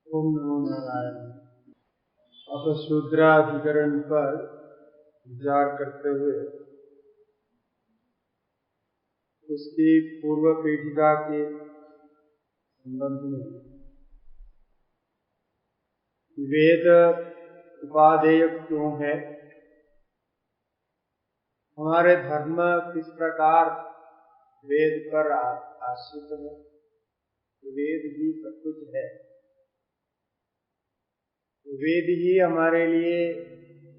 ओम नमो नारायण। अब शूद्राधिकरण पर विचार करते हुए उसकी पूर्व पीठिका के संबंध में वेद उपादेय क्यों है, हमारे धर्म किस प्रकार वेद पर आश्रित है, वेद ही सब कुछ है, वेद ही हमारे लिए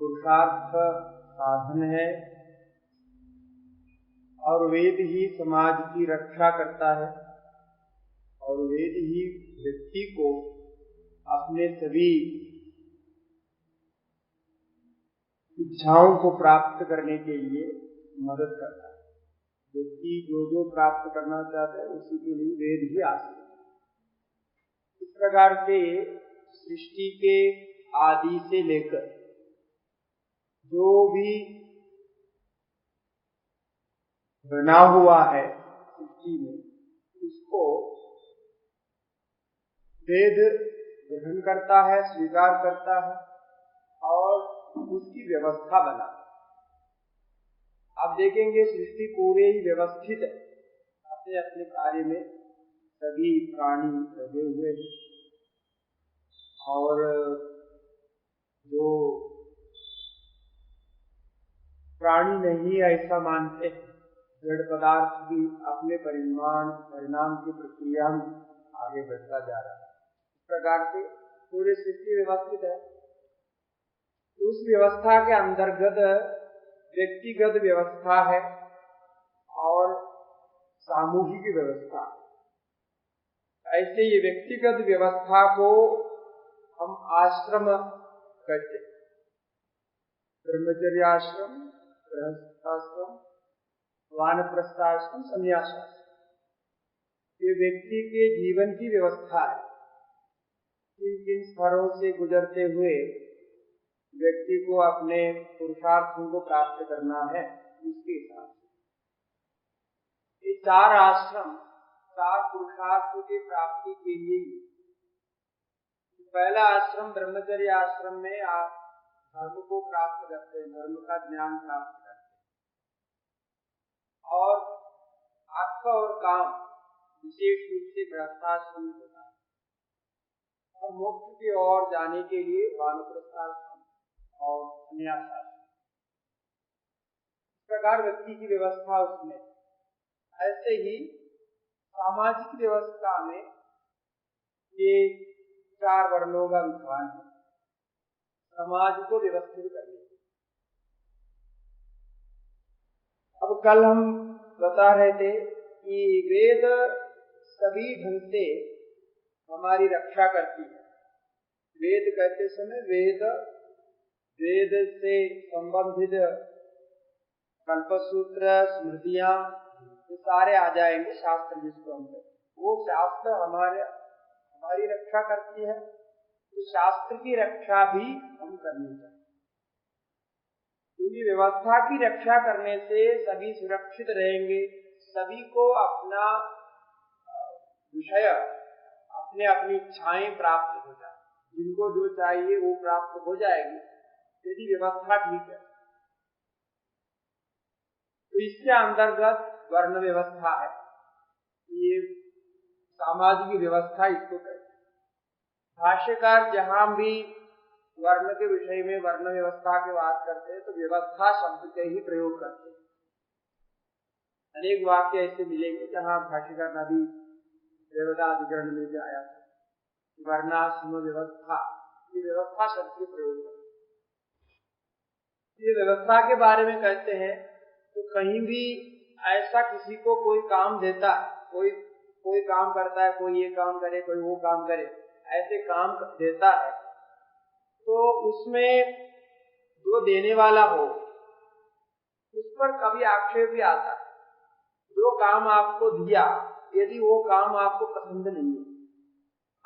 पुरुषार्थ साधन है और वेद ही समाज की रक्षा करता है और वेद ही व्यक्ति को अपने सभी इच्छाओं को प्राप्त करने के लिए मदद करता है। व्यक्ति जो प्राप्त करना चाहता है उसी के लिए वेद ही आश्रित है। इस प्रकार के सृष्टि के आदि से लेकर जो भी बना हुआ है सृष्टि में, उसको वेद ग्रहण करता है, स्वीकार करता है और उसकी व्यवस्था बनाता है। आप देखेंगे सृष्टि पूरे ही व्यवस्थित है, अपने अपने कार्य में सभी प्राणी लगे हुए हैं और जो प्राणी नहीं ऐसा मानते हैं, जड़ पदार्थ भी अपने परिणाम की प्रक्रिया में आगे बढ़ता जा रहा है। इस प्रकार से पूरी सृष्टि व्यवस्थित है। उस व्यवस्था के अंतर्गत व्यक्तिगत व्यवस्था है और सामूहिक व्यवस्था। ऐसे ये व्यक्तिगत व्यवस्था को हम आश्रम कहते हैं, ब्रह्मचर्य आश्रम, गृहस्थाश्रम, वानप्रस्थाश्रम, संन्यासाश्रम। ये व्यक्ति के जीवन की व्यवस्था है। किन किन स्तरों से गुजरते हुए व्यक्ति को अपने पुरुषार्थों को प्राप्त करना है, उसके हिसाब से ये चार आश्रम चार पुरुषार्थों की प्राप्ति के लिए। पहला आश्रम ब्रह्मचर्य आश्रम में आप धर्म को प्राप्त करते हैं, धर्म का ज्ञान प्राप्त करते हैं और अर्थ और काम विशेष रूप से गृहस्थाश्रम में होता है और मोक्ष की ओर जाने के लिए वानप्रस्थाश्रम और संन्यासाश्रम। इस प्रकार व्यक्ति की व्यवस्था उसमें। ऐसे ही सामाजिक व्यवस्था में ये चार वर्णों का विधान है समाज को व्यवस्थित करने के। अब कल हम बता रहे थे कि वेद सभी ढंग से हमारी रक्षा करती है। वेद कहते समय वेद से संबंधित कल्पसूत्र, स्मृतियां, ये सारे आ जाएंगे। शास्त्र जिसको हम कहते हैं, वो शास्त्र हमारी रक्षा करती है, तो शास्त्र की रक्षा भी हम करनी चाहिए, क्योंकि व्यवस्था की रक्षा करने से सभी सुरक्षित रहेंगे, सभी को अपना विषय, अपने अपनी इच्छाएं प्राप्त हो जाए, जिनको जो चाहिए वो प्राप्त हो जाएगी यदि व्यवस्था ठीक है। तो इसके अंतर्गत वर्ण व्यवस्था है, ये सामाजिक व्यवस्था इसको कहते हैं। भाष्यकार जहां भी वर्ण के विषय में वर्ण व्यवस्था की बात करते हैं तो व्यवस्था शब्द के ही प्रयोग करते हैं। अनेक वाक्य ऐसे मिलेंगे जहां भाष्यकार ने भी देवताधिकरण में भी आया था, वर्णाश्रम व्यवस्था, ये व्यवस्था शब्द के प्रयोग करते हैं। ये व्यवस्था के बारे में कहते हैं तो कहीं भी ऐसा किसी को कोई काम देता, कोई काम करता है, कोई ये काम करे, कोई वो काम करे, ऐसे काम देता है तो उसमें जो देने वाला हो उस पर कभी आक्षेप भी आता है। जो काम आपको दिया, यदि वो काम आपको पसंद नहीं है,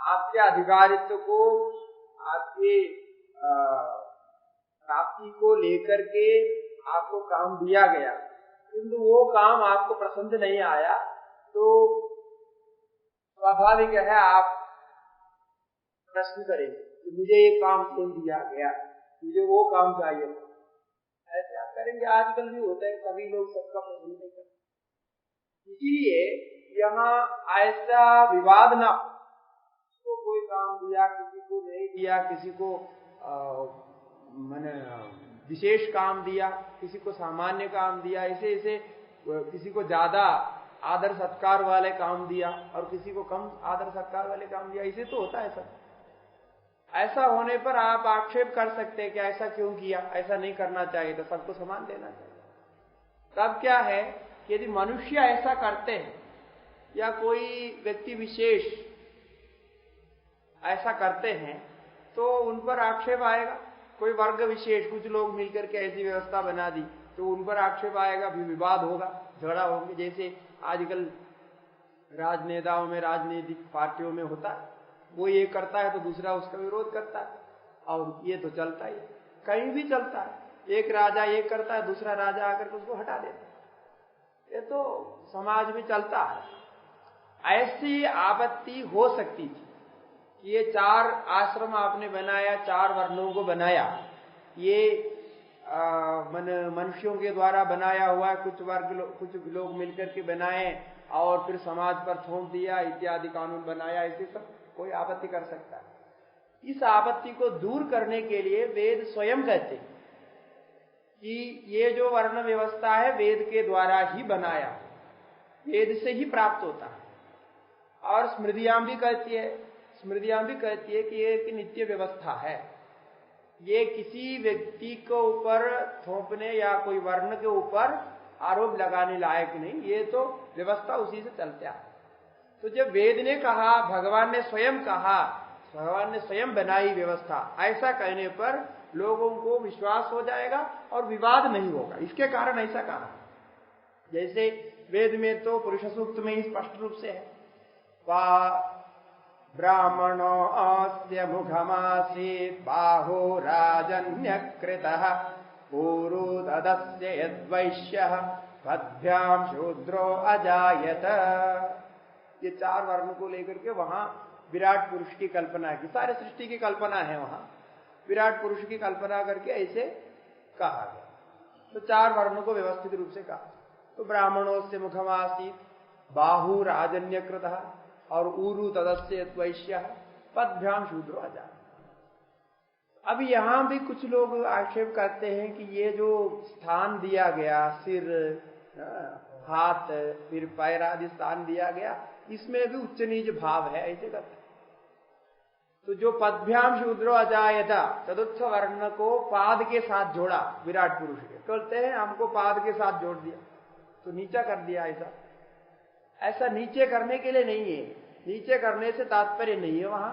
आपके अधिकारित्व को, आपके प्राप्ति को लेकर के आपको काम दिया गया, किंतु वो काम आपको पसंद नहीं आया, तो स्वाभाविक है आप प्रश्न करेंगे कि मुझे ये काम क्यों दिया गया, मुझे वो काम चाहिए। ऐसे आप करेंगे, आजकल भी होता है, सभी लोग सबका प्रश्न नहीं करते। इसीलिए यहाँ ऐसा विवाद ना, किसी को कोई काम दिया, किसी को नहीं दिया, किसी को मैंने विशेष काम दिया, किसी को सामान्य काम दिया, ऐसे ऐसे किसी को ज्यादा आदर सत्कार वाले काम दिया और किसी को कम आदर सत्कार वाले काम दिया, ऐसे तो होता है सब। ऐसा होने पर आप आक्षेप कर सकते हैं कि ऐसा क्यों किया, ऐसा नहीं करना चाहिए, तो सबको समान देना चाहिए। तब क्या है कि यदि मनुष्य ऐसा करते हैं या कोई व्यक्ति विशेष ऐसा करते हैं तो उन पर आक्षेप आएगा। कोई वर्ग विशेष, कुछ लोग मिलकर के ऐसी व्यवस्था बना दी तो उन पर आक्षेप आएगा, भी विवाद होगा, झगड़ा होंगे। जैसे आजकल राजनेताओं में, राजनीतिक पार्टियों में होता है, वो ये करता है तो दूसरा उसका विरोध करता है, और ये तो चलता ही, कहीं भी चलता है। एक राजा ये करता है, दूसरा राजा आकर उसको हटा देता है, ये तो समाज में चलता है। ऐसी आपत्ति हो सकती थी कि ये 4 आश्रम आपने बनाया, 4 वर्णों को बनाया, ये मनुष्यों के द्वारा बनाया हुआ, कुछ लोग मिलकर के बनाए और फिर समाज पर थोप दिया, इत्यादि कानून बनाया, ऐसे सब कोई आपत्ति कर सकता है। इस आपत्ति को दूर करने के लिए वेद स्वयं कहते हैं कि ये जो वर्ण व्यवस्था है वेद के द्वारा ही बनाया, वेद से ही प्राप्त होता है। और स्मृतियां भी कहती है कि ये एक नित्य व्यवस्था है, ये किसी व्यक्ति को ऊपर थोपने या कोई वर्ण के ऊपर आरोप लगाने लायक नहीं, ये तो व्यवस्था उसी से चलता है। तो जब वेद ने कहा, भगवान ने स्वयं कहा, भगवान ने स्वयं बनाई व्यवस्था, ऐसा कहने पर लोगों को विश्वास हो जाएगा और विवाद नहीं होगा। इसके कारण ऐसा कहा। जैसे वेद में तो पुरुष सूक्त में ही स्पष्ट रूप से है, ब्राह्मणो अस्य मुखमासीत् बाहो राजन्यकृतः पूरु तदस्य यद्वैश्यः पद्भ्यां शूद्रो अजायत। ये 4 वर्ण को लेकर के वहां विराट पुरुष की कल्पना की, सारे सृष्टि की कल्पना है, वहां विराट पुरुष की कल्पना करके ऐसे कहा गया। तो 4 वर्णों को व्यवस्थित रूप से कहा। तो ब्राह्मणों से मुखमासीत् बाहु राजन्यकृतः और ऊरु तदस्य वैश्य पद्भ्याम शूद्रो अजायत। अब यहां भी कुछ लोग आक्षेप करते हैं कि ये जो स्थान दिया गया, सिर, हाथ, फिर पैर आदि स्थान दिया गया, इसमें भी उच्च नीच भाव है, ऐसे करते। तो जो पद्भ्याम शूद्रो अजायता, चतुर्थ वर्ण को पाद के साथ जोड़ा विराट पुरुष के, कहते हैं हमको पाद के साथ जोड़ दिया तो नीचा कर दिया। ऐसा नीचे करने के लिए नहीं है, नीचे करने से तात्पर्य नहीं है। वहां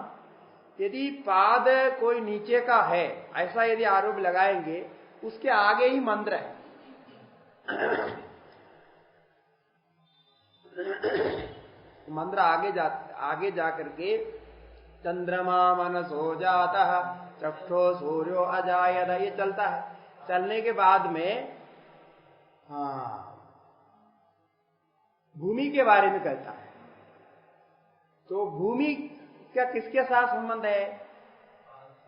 यदि पाद कोई नीचे का है ऐसा यदि आरोप लगाएंगे, उसके आगे ही मंत्र है। मंत्र आगे जाकर के चंद्रमा मनसो जाता चक्षो सूर्यो अजायत, ये चलता है। चलने के बाद में भूमि के बारे में कहता है। तो भूमि क्या किसके साथ संबंध है?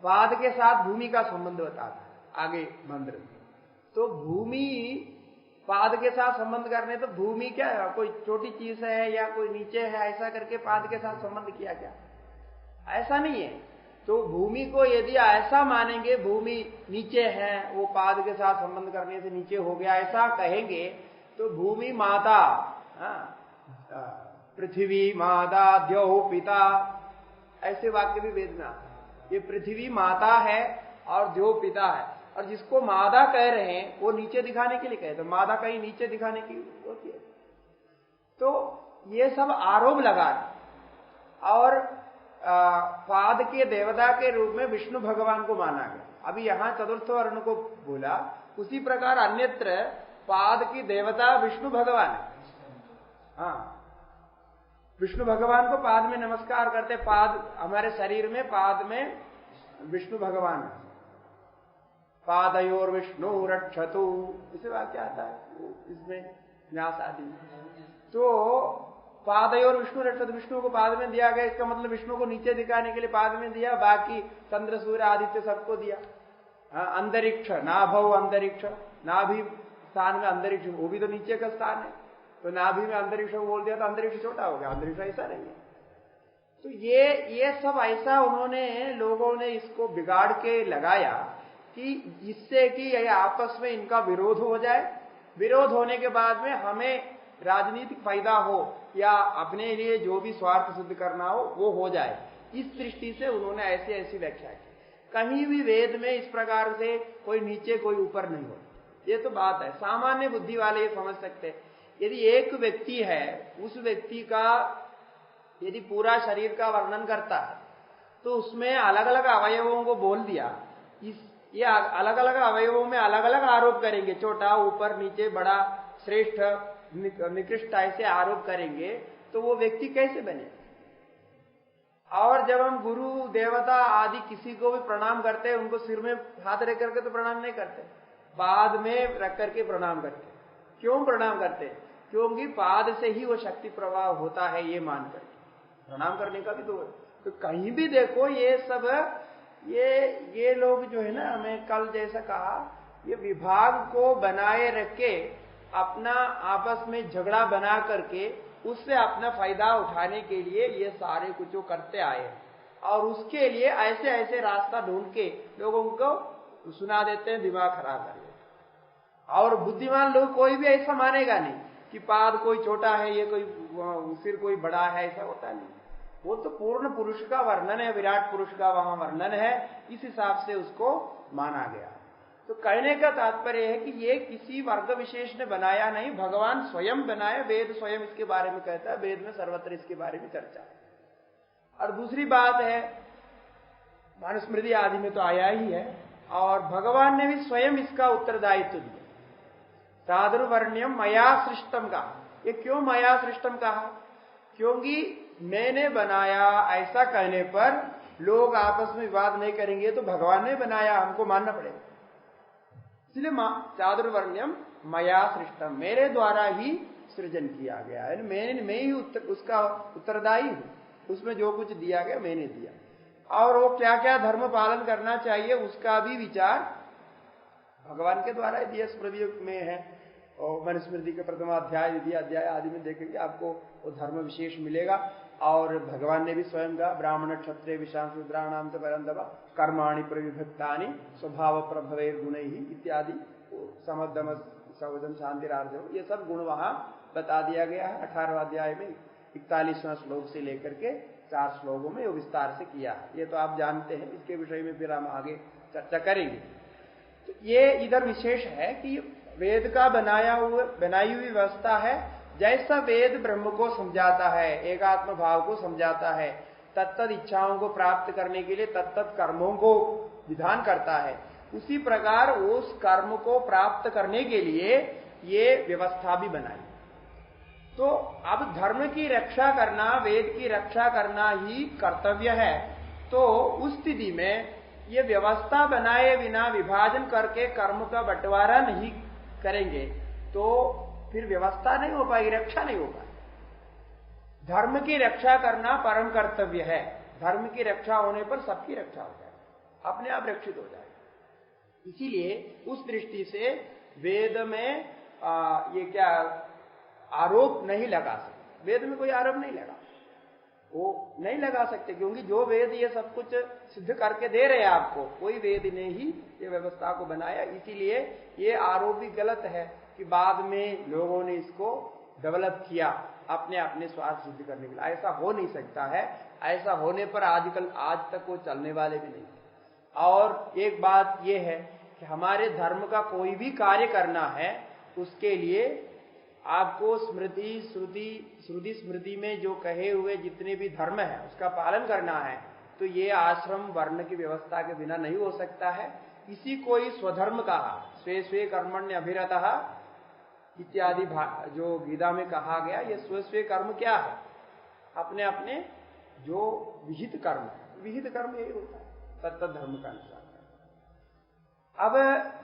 पाद के साथ भूमि का संबंध बताता है आगे मंत्र। तो भूमि पाद के साथ संबंध करने, तो भूमि क्या है, कोई छोटी चीज है या कोई नीचे है, ऐसा करके पाद के साथ संबंध किया क्या? ऐसा नहीं है। तो भूमि को यदि ऐसा मानेंगे, भूमि नीचे है, वो पाद के साथ संबंध करने से नीचे हो गया, ऐसा कहेंगे तो भूमि माता, पृथ्वी माता द्यौ पिता, ऐसे वाक्य भी वेद में आता है। ये पृथ्वी माता है और द्यौ पिता है, और जिसको मादा कह रहे हैं वो नीचे दिखाने के लिए कहते हैं, मादा कहीं नीचे दिखाने की होती है। तो ये सब आरोप लगा और पाद के देवता के रूप में विष्णु भगवान को माना गया। अभी यहां चतुर्थ वर्ण को बोला, उसी प्रकार अन्यत्र पाद की देवता विष्णु भगवान है। हाँ, विष्णु भगवान को पाद में नमस्कार करते। पाद हमारे शरीर में, पाद में विष्णु भगवान है। पादयोर विष्णु रक्षतु, इसे वाक्य आता है इसमें, न्यास आदि। तो पादयोर विष्णु रक्षत, विष्णु को पाद में दिया गया, इसका मतलब विष्णु को नीचे दिखाने के लिए पाद में दिया, बाकी चंद्र सूर्य आदित्य सबको दिया। अंतरिक्ष नाभव, अंतरिक्ष नाभि स्थान में अंतरिक्ष, वो भी तो नीचे का स्थान है, तो नाभि में अंतरिक्ष को बोल दिया तो अंतरिक्ष छोटा हो गया, अंतरिक्ष ऐसा नहीं है। तो ये सब ऐसा उन्होंने लोगों ने इसको बिगाड़ के लगाया कि जिससे कि ये आपस में इनका विरोध हो जाए, विरोध होने के बाद में हमें राजनीतिक फायदा हो या अपने लिए जो भी स्वार्थ सिद्ध करना हो वो हो जाए, इस दृष्टि से उन्होंने ऐसी ऐसी व्याख्या की। कहीं भी वेद में इस प्रकार से कोई नीचे कोई ऊपर नहीं हो, ये तो बात है, सामान्य बुद्धि वाले ये समझ सकते हैं। यदि एक व्यक्ति है, उस व्यक्ति का यदि पूरा शरीर का वर्णन करता है तो उसमें अलग अलग अवयवों को बोल दिया, ये अलग अलग अवयवों में अलग अलग आरोप करेंगे, छोटा ऊपर नीचे बड़ा श्रेष्ठ निकृष्ट ऐसे आरोप करेंगे तो वो व्यक्ति कैसे बने। और जब हम गुरु देवता आदि किसी को भी प्रणाम करते हैं, उनको सिर में हाथ रख करके तो प्रणाम नहीं करते, पाद में रख करके प्रणाम करते। क्यों प्रणाम करते? क्योंकि पाद से ही वो शक्ति प्रवाह होता है, ये मान करके प्रणाम करने का भी तो कहीं भी देखो ये सब ये लोग जो है ना, हमें कल जैसा कहा, ये विभाग को बनाए रख के अपना आपस में झगड़ा बना करके उससे अपना फायदा उठाने के लिए ये सारे कुछ जो करते आए, और उसके लिए ऐसे ऐसे रास्ता ढूंढ के लोगों को सुना देते हैं, दिमाग खराब कर देते। और बुद्धिमान लोग कोई भी ऐसा मानेगा नहीं कि पाद कोई छोटा है, ये कोई सिर कोई बड़ा है, ऐसा होता नहीं। वो तो पूर्ण पुरुष का वर्णन है, विराट पुरुष का वहां वर्णन है, इस हिसाब से उसको माना गया। तो कहने का तात्पर्य है कि ये किसी वर्ग विशेष ने बनाया नहीं, भगवान स्वयं बनाया, वेद स्वयं इसके बारे में कहता है, वेद में सर्वत्र इसके बारे में चर्चा है। और दूसरी बात है, मनुस्मृति आदि में तो आया ही है, और भगवान ने भी स्वयं इसका उत्तरदायित्व दिया। साधुवर्ण्यम मया सृष्टम कहा। ये क्यों मया सृष्टम कहा? क्योंकि मैंने बनाया, ऐसा कहने पर लोग आपस में विवाद नहीं करेंगे, तो भगवान ने बनाया, हमको मानना पड़ेगा। इसलिए चातुर्वर्ण्यम मया सृष्टम, मेरे द्वारा ही सृजन किया गया है, मैं ही उसका उत्तरदायी हूं, उसमें जो कुछ दिया गया मैंने दिया। और वो क्या क्या धर्म पालन करना चाहिए उसका भी विचार भगवान के द्वारा दिया, स्मृति में है। और मनुस्मृति के प्रथम अध्याय, द्वितीय अध्याय आदि में देखेंगे आपको वो धर्म विशेष मिलेगा। और भगवान ने भी स्वयं कहा, ब्राह्मण क्षत्रिय विशाम शूद्राणाम च परंतप कर्माणि प्रविभक्तानि स्वभाव प्रभवे गुणै इत्यादि, समदम सवदम शांतिरार्जव, ये सब गुण वहां बता दिया गया है। 18वां अध्याय में 41वां श्लोक से लेकर के 4 श्लोकों में वो विस्तार से किया है। ये तो आप जानते हैं, इसके विषय में फिर हम आगे चर्चा करेंगे। तो ये इधर विशेष है कि वेद का बनाई हुई व्यवस्था है। जैसा वेद ब्रह्म को समझाता है, एकात्म भाव को समझाता है, तत्त इच्छाओं को प्राप्त करने के लिए तत्त कर्मों को विधान करता है, उसी प्रकार उस कर्म को प्राप्त करने के लिए ये व्यवस्था भी बनाई। तो अब धर्म की रक्षा करना, वेद की रक्षा करना ही कर्तव्य है। तो उस स्थिति में ये व्यवस्था बनाए बिना विभाजन करके कर्म का बंटवारा नहीं करेंगे तो फिर व्यवस्था नहीं हो पाएगी, रक्षा नहीं हो पाएगी। धर्म की रक्षा करना परम कर्तव्य है। धर्म की रक्षा होने पर सबकी रक्षा हो जाएगी, अपने आप रक्षित हो जाएगी। इसीलिए उस दृष्टि से वेद में ये क्या आरोप नहीं लगा सकते, वेद में कोई आरोप नहीं लगा, वो नहीं लगा सकते, क्योंकि जो वेद ये सब कुछ सिद्ध करके दे रहे हैं आपको, कोई वेद ने ही ये व्यवस्था को बनाया। इसीलिए ये आरोप भी गलत है कि बाद में लोगों ने इसको डेवलप किया अपने अपने स्वार्थ सिद्ध करने के लिए। ऐसा हो नहीं सकता है। ऐसा होने पर आज तक वो चलने वाले भी नहीं। और एक बात ये है कि हमारे धर्म का कोई भी कार्य करना है, उसके लिए आपको श्रुति स्मृति में जो कहे हुए जितने भी धर्म है उसका पालन करना है। तो ये आश्रम वर्ण की व्यवस्था के बिना नहीं हो सकता है। इसी को ही स्वधर्म कहा, स्वे स्वे कर्मण्य अभिरतः इत्यादि जो गीता में कहा गया। ये स्वे स्वे कर्म क्या है? अपने अपने जो विहित कर्म है, विहित कर्म यही होता है तत्त धर्म का अनुसार। अब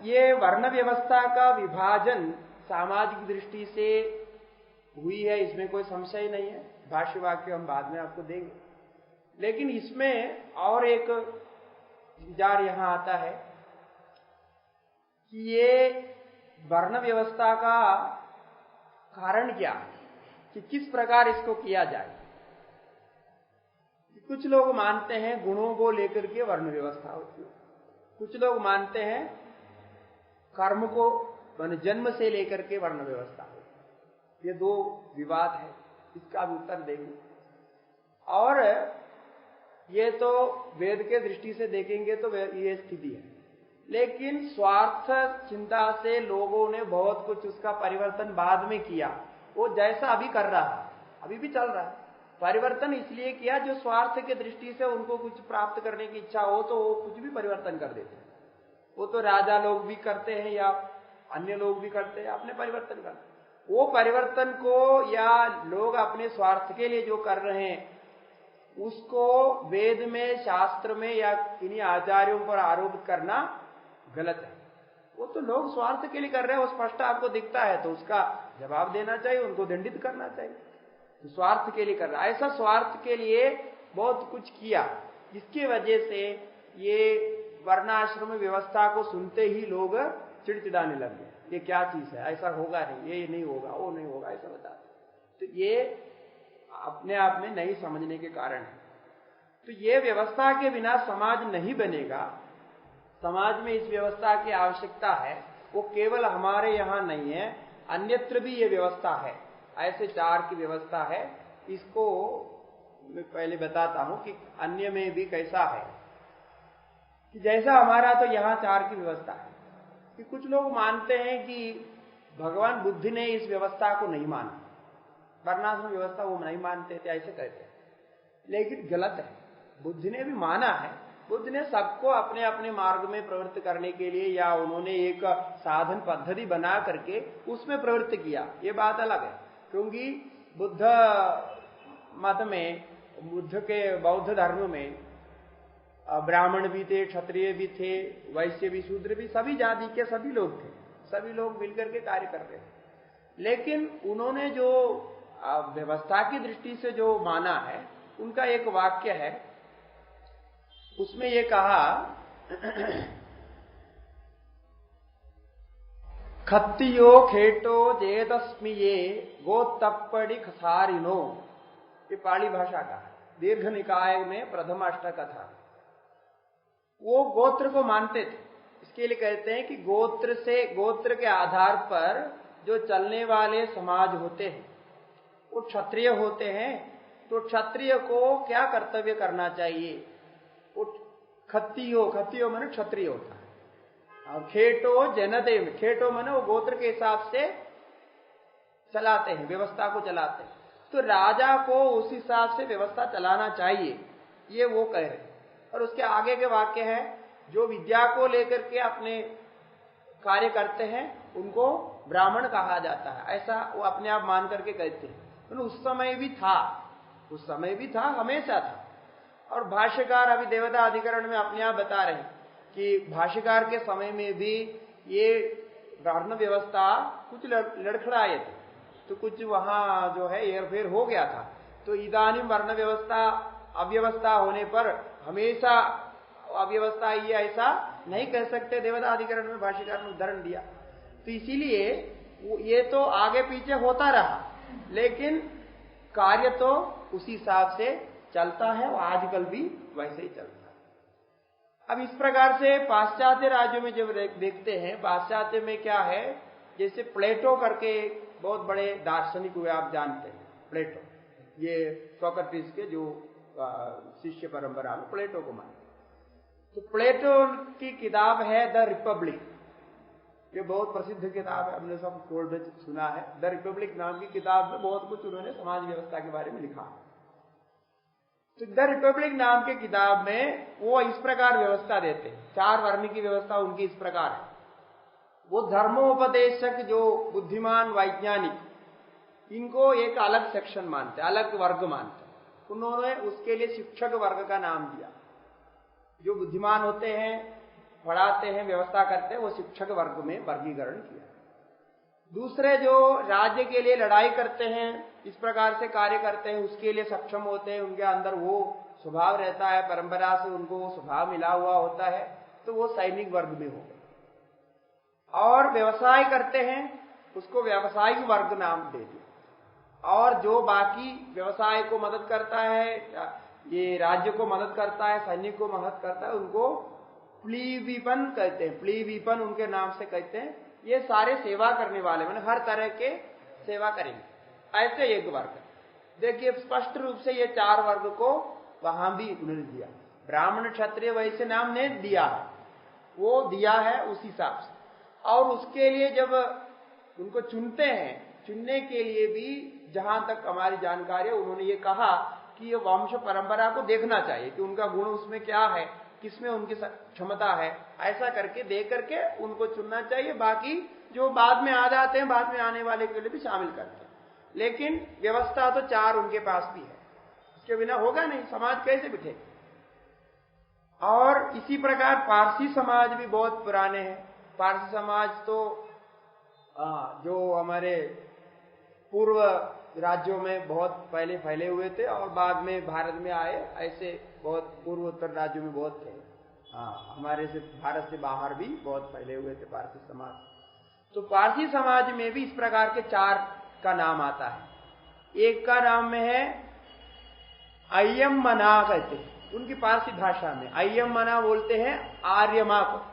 ये वर्ण व्यवस्था का विभाजन सामाजिक दृष्टि से हुई है, इसमें कोई संशय नहीं है। भाष्य वाक्य हम बाद में आपको देंगे। लेकिन इसमें और एक विचार यहां आता है कि ये वर्ण व्यवस्था का कारण क्या है, कि किस प्रकार इसको किया जाए। कुछ लोग मानते हैं गुणों को लेकर के वर्ण व्यवस्था होती है, कुछ लोग मानते हैं कर्म को मान जन्म से लेकर के वर्ण व्यवस्था होती है। ये दो विवाद है, इसका भी उत्तर देंगे। और ये तो वेद के दृष्टि से देखेंगे तो ये स्थिति है, लेकिन स्वार्थ चिंता से लोगों ने बहुत कुछ उसका परिवर्तन बाद में किया। वो जैसा अभी कर रहा है, अभी भी चल रहा है, परिवर्तन इसलिए किया जो स्वार्थ के दृष्टि से उनको कुछ प्राप्त करने की इच्छा हो तो वो कुछ भी परिवर्तन कर देते हैं। वो तो राजा लोग भी करते हैं या अन्य लोग भी करते हैं, अपने परिवर्तन करते हैं। वो परिवर्तन को या लोग अपने स्वार्थ के लिए जो कर रहे हैं उसको वेद में, शास्त्र में या किन्हीं आचार्यों पर आरोप करना गलत है। वो तो लोग स्वार्थ के लिए कर रहे हैं, वो स्पष्ट आपको दिखता है, तो उसका जवाब देना चाहिए, उनको दंडित करना चाहिए। तो स्वार्थ के लिए कर रहा है, ऐसा स्वार्थ के लिए बहुत कुछ किया, जिसकी वजह से ये वर्णाश्रम व्यवस्था को सुनते ही लोग चिड़चिड़ाने लग गए। ये क्या चीज है, ऐसा होगा नहीं, ये नहीं होगा, वो नहीं होगा, ऐसा बताते। तो ये अपने आप में नहीं समझने के कारण है। तो ये व्यवस्था के बिना समाज नहीं बनेगा। समाज में इस व्यवस्था की आवश्यकता है, वो केवल हमारे यहां नहीं है, अन्यत्र भी ये व्यवस्था है। ऐसे चार की व्यवस्था है। इसको मैं पहले बताता हूं कि अन्य में भी कैसा है। कि जैसा हमारा तो यहां चार की व्यवस्था है कि कुछ लोग मानते हैं कि भगवान बुद्ध ने इस व्यवस्था को नहीं माना, वर्णाश्रम व्यवस्था वो नहीं मानते थे, ऐसे कहते हैं। लेकिन गलत है, बुद्ध ने भी माना है। बुद्ध ने सबको अपने अपने मार्ग में प्रवृत्त करने के लिए या उन्होंने एक साधन पद्धति बना करके उसमें प्रवृत्त किया, ये बात अलग है। क्योंकि बुद्ध मत में, बुद्ध के बौद्ध धर्म में ब्राह्मण भी थे, क्षत्रिय भी थे, वैश्य भी, शूद्र भी, सभी जाति के सभी लोग थे, सभी लोग मिलकर के कार्य कर रहे थे। लेकिन उन्होंने जो व्यवस्था की दृष्टि से जो माना है, उनका एक वाक्य है, उसमें ये कहा खत्तियो खेटो जेदस्मि ये गोतप्पड़ी खसारिनो, ये पाली भाषा का दीर्घ निकाय में प्रथम अष्टक था। वो गोत्र को मानते थे, इसके लिए कहते हैं कि गोत्र से, गोत्र के आधार पर जो चलने वाले समाज होते हैं वो क्षत्रिय होते हैं। तो क्षत्रिय को क्या कर्तव्य करना चाहिए, वो खत्तियो, खत्तियो माने क्षत्रिय होता है। और खेटो जनदे, खेटो माने वो गोत्र के हिसाब से चलाते हैं, व्यवस्था को चलाते हैं। तो राजा को उस हिसाब से व्यवस्था चलाना चाहिए, ये वो कह रहे हैं। और उसके आगे के वाक्य है, जो विद्या को लेकर के अपने कार्य करते हैं उनको ब्राह्मण कहा जाता है, ऐसा वो अपने आप मान करके कहते हैं। तो उस समय भी था, उस समय भी था, हमेशा था। और भाष्यकार अभी देवता अधिकरण में अपने आप बता रहे हैं कि भाष्यकार के समय में भी ये वर्ण व्यवस्था कुछ लड़खड़ाए थे, तो कुछ वहां जो है हेरफेर हो गया था। तो इदानीं वर्ण व्यवस्था अव्यवस्था होने पर हमेशा अव्यवस्था ही, ऐसा नहीं कह सकते। देवता अधिकरण में भाष्यकार ने उदाहरण दिया। तो इसीलिए ये तो आगे पीछे होता रहा, लेकिन कार्य तो उसी हिसाब से चलता है, वो आजकल भी वैसे ही चलता है। अब इस प्रकार से पाश्चात्य राज्यों में जब देखते हैं, पाश्चात्य में क्या है, जैसे प्लेटो करके बहुत बड़े दार्शनिक हुए, आप जानते हैं प्लेटो, ये सोक्रेटिस के जो शिष्य परंपरा में प्लेटो को मानते। तो प्लेटो की किताब है द रिपब्लिक, ये बहुत प्रसिद्ध किताब है, हमने सब कोर्ट में सुना है। द रिपब्लिक नाम की किताब में बहुत कुछ उन्होंने समाज व्यवस्था के बारे में लिखा। तो द रिपब्लिक नाम के किताब में वो इस प्रकार व्यवस्था देते हैं, चार वर्ण की व्यवस्था उनकी इस प्रकार है। वो धर्मोपदेशक जो बुद्धिमान वैज्ञानिक, इनको एक अलग सेक्शन मानते, अलग वर्ग मानते। उन्होंने उसके लिए शिक्षक वर्ग का नाम दिया। जो बुद्धिमान होते हैं, पढ़ाते हैं, व्यवस्था करते हैं, वो शिक्षक वर्ग में वर्गीकरण किया। दूसरे जो राज्य के लिए लड़ाई करते हैं, इस प्रकार से कार्य करते हैं, उसके लिए सक्षम होते हैं, उनके अंदर वो स्वभाव रहता है, परंपरा से उनको वो स्वभाव मिला हुआ होता है, तो वो सैनिक वर्ग में हो गए। और व्यवसाय करते हैं, उसको व्यावसायिक वर्ग नाम दे दिया। और जो बाकी व्यवसाय को मदद करता है, ये राज्य को मदद करता है, सैनिक को मदद करता है, उनको प्लीवीपन कहते हैं। प्लीवीपन उनके नाम से कहते हैं। ये सारे सेवा करने वाले, मैंने हर तरह के सेवा करेंगे, ऐसे एक वर्ग। देखिए स्पष्ट रूप से ये 4 वर्ग को वहां भी उन्होंने दिया। ब्राह्मण क्षत्रिय वैसे नाम ने दिया है, वो दिया है उस हिसाब से। और उसके लिए जब उनको चुनते हैं, चुनने के लिए भी जहां तक हमारी जानकारी है, उन्होंने ये कहा कि ये वंश परंपरा को देखना चाहिए कि उनका गुण उसमें क्या है, किसमें उनकी क्षमता है, ऐसा करके देख करके उनको चुनना चाहिए। बाकी जो बाद में आ जाते हैं, बाद में आने वाले के लिए भी शामिल करते हैं। लेकिन व्यवस्था तो 4 उनके पास भी है, इसके बिना होगा नहीं, समाज कैसे बिठे। और इसी प्रकार पारसी समाज भी बहुत पुराने हैं। पारसी समाज तो जो हमारे पूर्व राज्यों में बहुत पहले फैले हुए थे और बाद में भारत में आए, ऐसे बहुत पूर्वोत्तर राज्यों में बहुत थे। हमारे से भारत से बाहर भी बहुत फैले हुए थे पारसी समाज। तो पारसी समाज में भी इस प्रकार के 4 का नाम आता है। एक का नाम में है अय्यम मना कहते हैं, उनकी पारसी भाषा में अय्यम मना बोलते हैं आर्यमा को।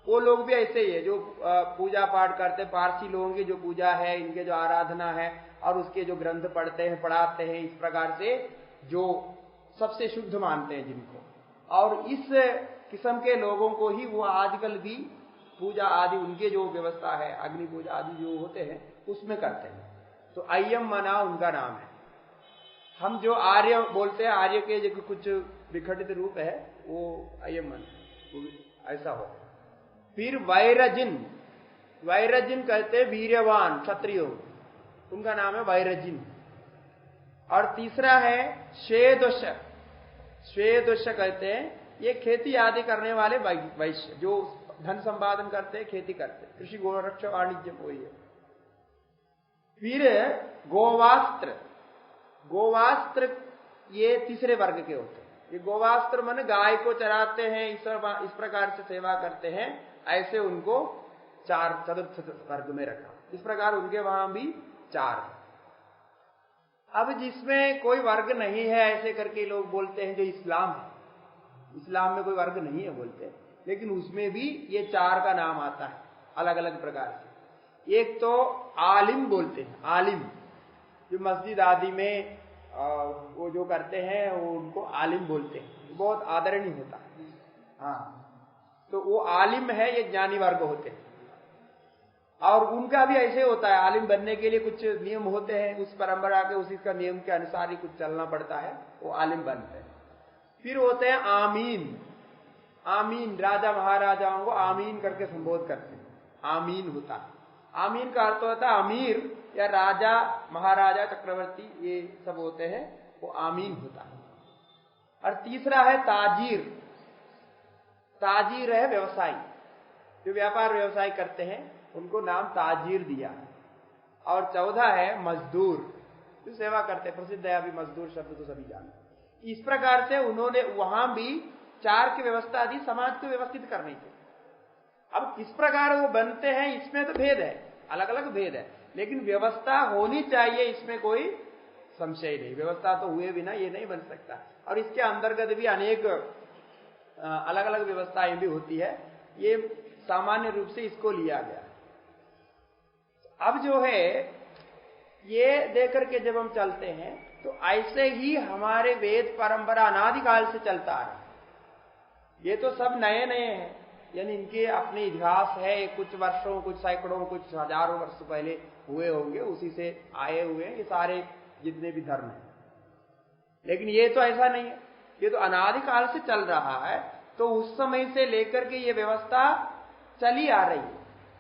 वो लोग भी ऐसे ही है जो पूजा पाठ करते, पारसी लोगों की जो पूजा है, इनके जो आराधना है और उसके जो ग्रंथ पढ़ते हैं, पढ़ाते हैं, इस प्रकार से जो सबसे शुद्ध मानते हैं जिनको। और इस किस्म के लोगों को ही वो आजकल भी पूजा आदि, उनके जो व्यवस्था है, अग्नि पूजा आदि जो होते हैं, उसमें करते हैं। तो अय्यम मना उनका नाम है। हम जो आर्य बोलते हैं, आर्य के जो कुछ विघटित रूप है, वो अय्यम मना ऐसा हो। फिर वैरजिन, वैरजिन कहते हैं वीर्यवान क्षत्रियो, उनका नाम है वैरजिन। और तीसरा है श्वेदोष, श्वेदोष कहते हैं, ये खेती आदि करने वाले वैश्य, जो धन संपादन करते हैं, खेती करते हैं, कृषि गोरक्ष वाणिज्य वही है। फिर गोवास्त्र, गोवास्त्र ये तीसरे वर्ग के होते हैं। ये गोवास्त्र मन गाय को चराते हैं, इस प्रकार से सेवा करते हैं, ऐसे उनको 4 चतुर्थ वर्ग में रखा। इस प्रकार उनके वहां भी 4 है। अब जिसमें कोई वर्ग नहीं है ऐसे करके लोग बोलते हैं, जो इस्लाम है, इस्लाम में कोई वर्ग नहीं है बोलते, लेकिन उसमें भी ये 4 का नाम आता है अलग अलग प्रकार से। एक तो आलिम बोलते हैं, आलिम जो मस्जिद आदि में वो जो करते हैं, वो उनको आलिम बोलते हैं, बहुत आदरणीय होता है। हाँ, तो वो आलिम है, ये ज्ञानी वर्ग होते हैं। और उनका भी ऐसे होता है, आलिम बनने के लिए कुछ नियम होते हैं, उस परंपरा के, उसी का नियम के अनुसार ही कुछ चलना पड़ता है, वो आलिम बनते हैं। फिर होते हैं आमीन, आमीन राजा महाराजाओं को आमीन करके संबोध करते हैं, आमीन होता है। आमीन का अर्थ होता है अमीर या राजा महाराजा चक्रवर्ती, ये सब होते हैं, वो आमीन होता है। और तीसरा है ताजीर, ताजीर है व्यवसायी, जो व्यापार व्यवसाय करते हैं, उनको नाम ताजीर दिया है। और 14 है मजदूर, जो सेवा करते हैं, प्रसिद्ध है अभी मजदूर शब्द तो सभी जानते। इस प्रकार से उन्होंने वहां भी 4 की व्यवस्था दी समाज को व्यवस्थित करने की। अब किस प्रकार वो बनते हैं, इसमें तो भेद है, अलग अलग भेद है, लेकिन व्यवस्था होनी चाहिए, इसमें कोई संशय नहीं। व्यवस्था तो हुए बिना ये नहीं बन सकता। और इसके अंतर्गत भी अनेक अलग अलग व्यवस्थाएं भी होती है, ये सामान्य रूप से इसको लिया गया। अब जो है ये देकर के जब हम चलते हैं, तो ऐसे ही हमारे वेद परंपरा अनादिकाल से चलता आ रहा है। ये तो सब नए नए हैं, यानी इनके अपने इतिहास है, कुछ वर्षों, कुछ सैकड़ों, कुछ हजारों वर्ष पहले हुए होंगे, उसी से आए हुए हैं ये सारे जितने भी धर्म हैं। लेकिन ये तो ऐसा नहीं है, ये तो अनादिकाल से चल रहा है। तो उस समय से लेकर के ये व्यवस्था चली आ रही है।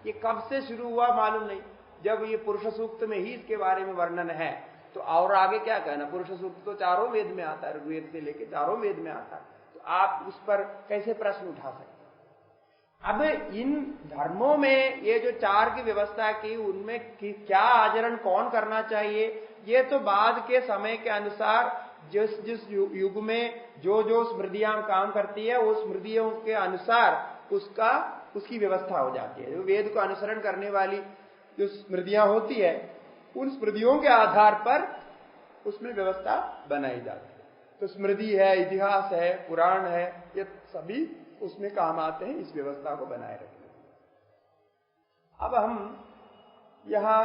ये कब से शुरू हुआ मालूम नहीं। जब ये पुरुष सूक्त में ही इसके बारे में वर्णन है, तो और आगे क्या कहना। पुरुष सूक्त तो 4 वेद में आता है, ऋग्वेद से लेकर 4 वेद में आता है, तो आप उस पर कैसे प्रश्न उठा सकते। अब इन धर्मों में ये जो चार की व्यवस्था की, उनमें क्या आचरण कौन करना चाहिए, ये तो बाद के समय के अनुसार जिस जिस युग में जो जो स्मृतियां काम करती है, वो स्मृतियों के अनुसार उसकी व्यवस्था हो जाती है। जो वेद को अनुसरण करने वाली जो स्मृतियां होती है, उन स्मृतियों के आधार पर उसमें व्यवस्था बनाई जाती है। तो स्मृति है, इतिहास है, पुराण है, ये सभी उसमें काम आते हैं इस व्यवस्था को बनाए रखने। अब हम यहां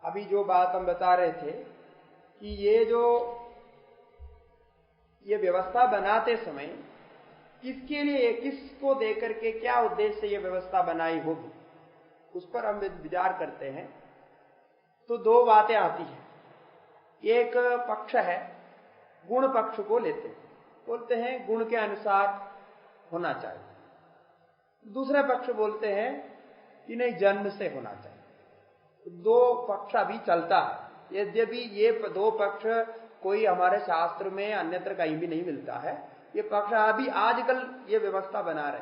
अभी जो बात हम बता रहे थे कि ये व्यवस्था बनाते समय किसके लिए, किसको देकर के, क्या उद्देश्य से ये व्यवस्था बनाई होगी, उस पर हम विचार करते हैं तो दो बातें आती हैं। एक पक्ष है, गुण पक्ष को लेते हैं, बोलते हैं गुण के अनुसार होना चाहिए। दूसरा पक्ष बोलते हैं कि नहीं, जन्म से होना चाहिए। दो पक्ष अभी चलता है। यद्यपि ये दो पक्ष कोई हमारे शास्त्र में अन्यत्र कहीं भी नहीं मिलता है। ये पक्ष अभी आजकल ये व्यवस्था बना रहे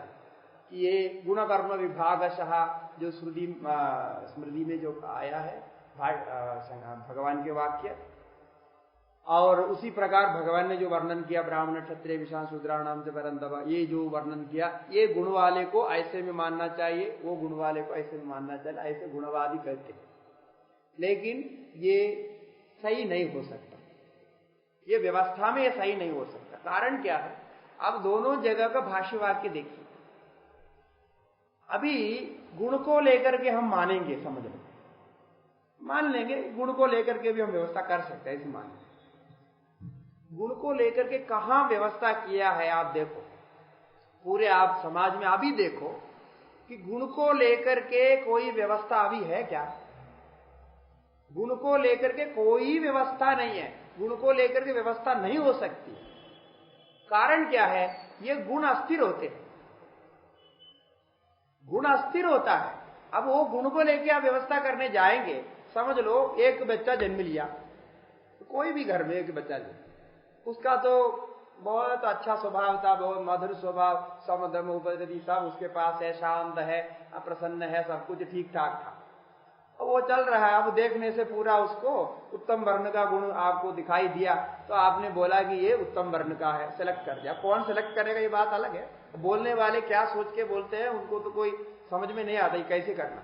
कि ये गुण कर्म विभागशः जो स्मृति में जो आया है भगवान के वाक्य, और उसी प्रकार भगवान ने जो वर्णन किया ब्राह्मण क्षत्रिय विशाल शूद्राणाम से परंतप, ये जो वर्णन किया, ये गुण वाले को ऐसे में मानना चाहिए, वो गुण वाले को ऐसे में मानना चाहिए, ऐसे गुणवादी कहते हैं। लेकिन ये सही नहीं हो सकता, ये व्यवस्था में ये सही नहीं हो सकता। कारण क्या है, अब दोनों जगह का भाष्य वाक्य देखिए। अभी गुण को लेकर के हम मानेंगे, समझ लो, मान लेंगे गुण को लेकर के भी हम व्यवस्था कर सकते हैं, इसे मान लेंगे। गुण को लेकर के कहां व्यवस्था किया है, आप देखो पूरे आप समाज में अभी देखो कि गुण को लेकर के कोई व्यवस्था अभी है क्या? गुण को लेकर के कोई व्यवस्था नहीं है, गुण को लेकर के व्यवस्था नहीं हो सकती। कारण क्या है, ये गुण अस्थिर होते हैं, गुण अस्थिर होता है। अब वो गुण को लेकर आप व्यवस्था करने जाएंगे, समझ लो एक बच्चा जन्म लिया, कोई भी घर में एक बच्चा जन्म, उसका तो बहुत अच्छा स्वभाव था, बहुत मधुर स्वभाव, समदम उपदति सब उसके पास है, शांत है, प्रसन्न है, सब कुछ ठीक ठाक था। अब वो चल रहा है, अब देखने से पूरा उसको उत्तम वर्ण का गुण आपको दिखाई दिया, तो आपने बोला कि ये उत्तम वर्ण का है, सेलेक्ट कर दिया। कौन सेलेक्ट करेगा ये बात अलग है, बोलने वाले क्या सोच के बोलते हैं उनको तो कोई समझ में नहीं आता कैसे करना।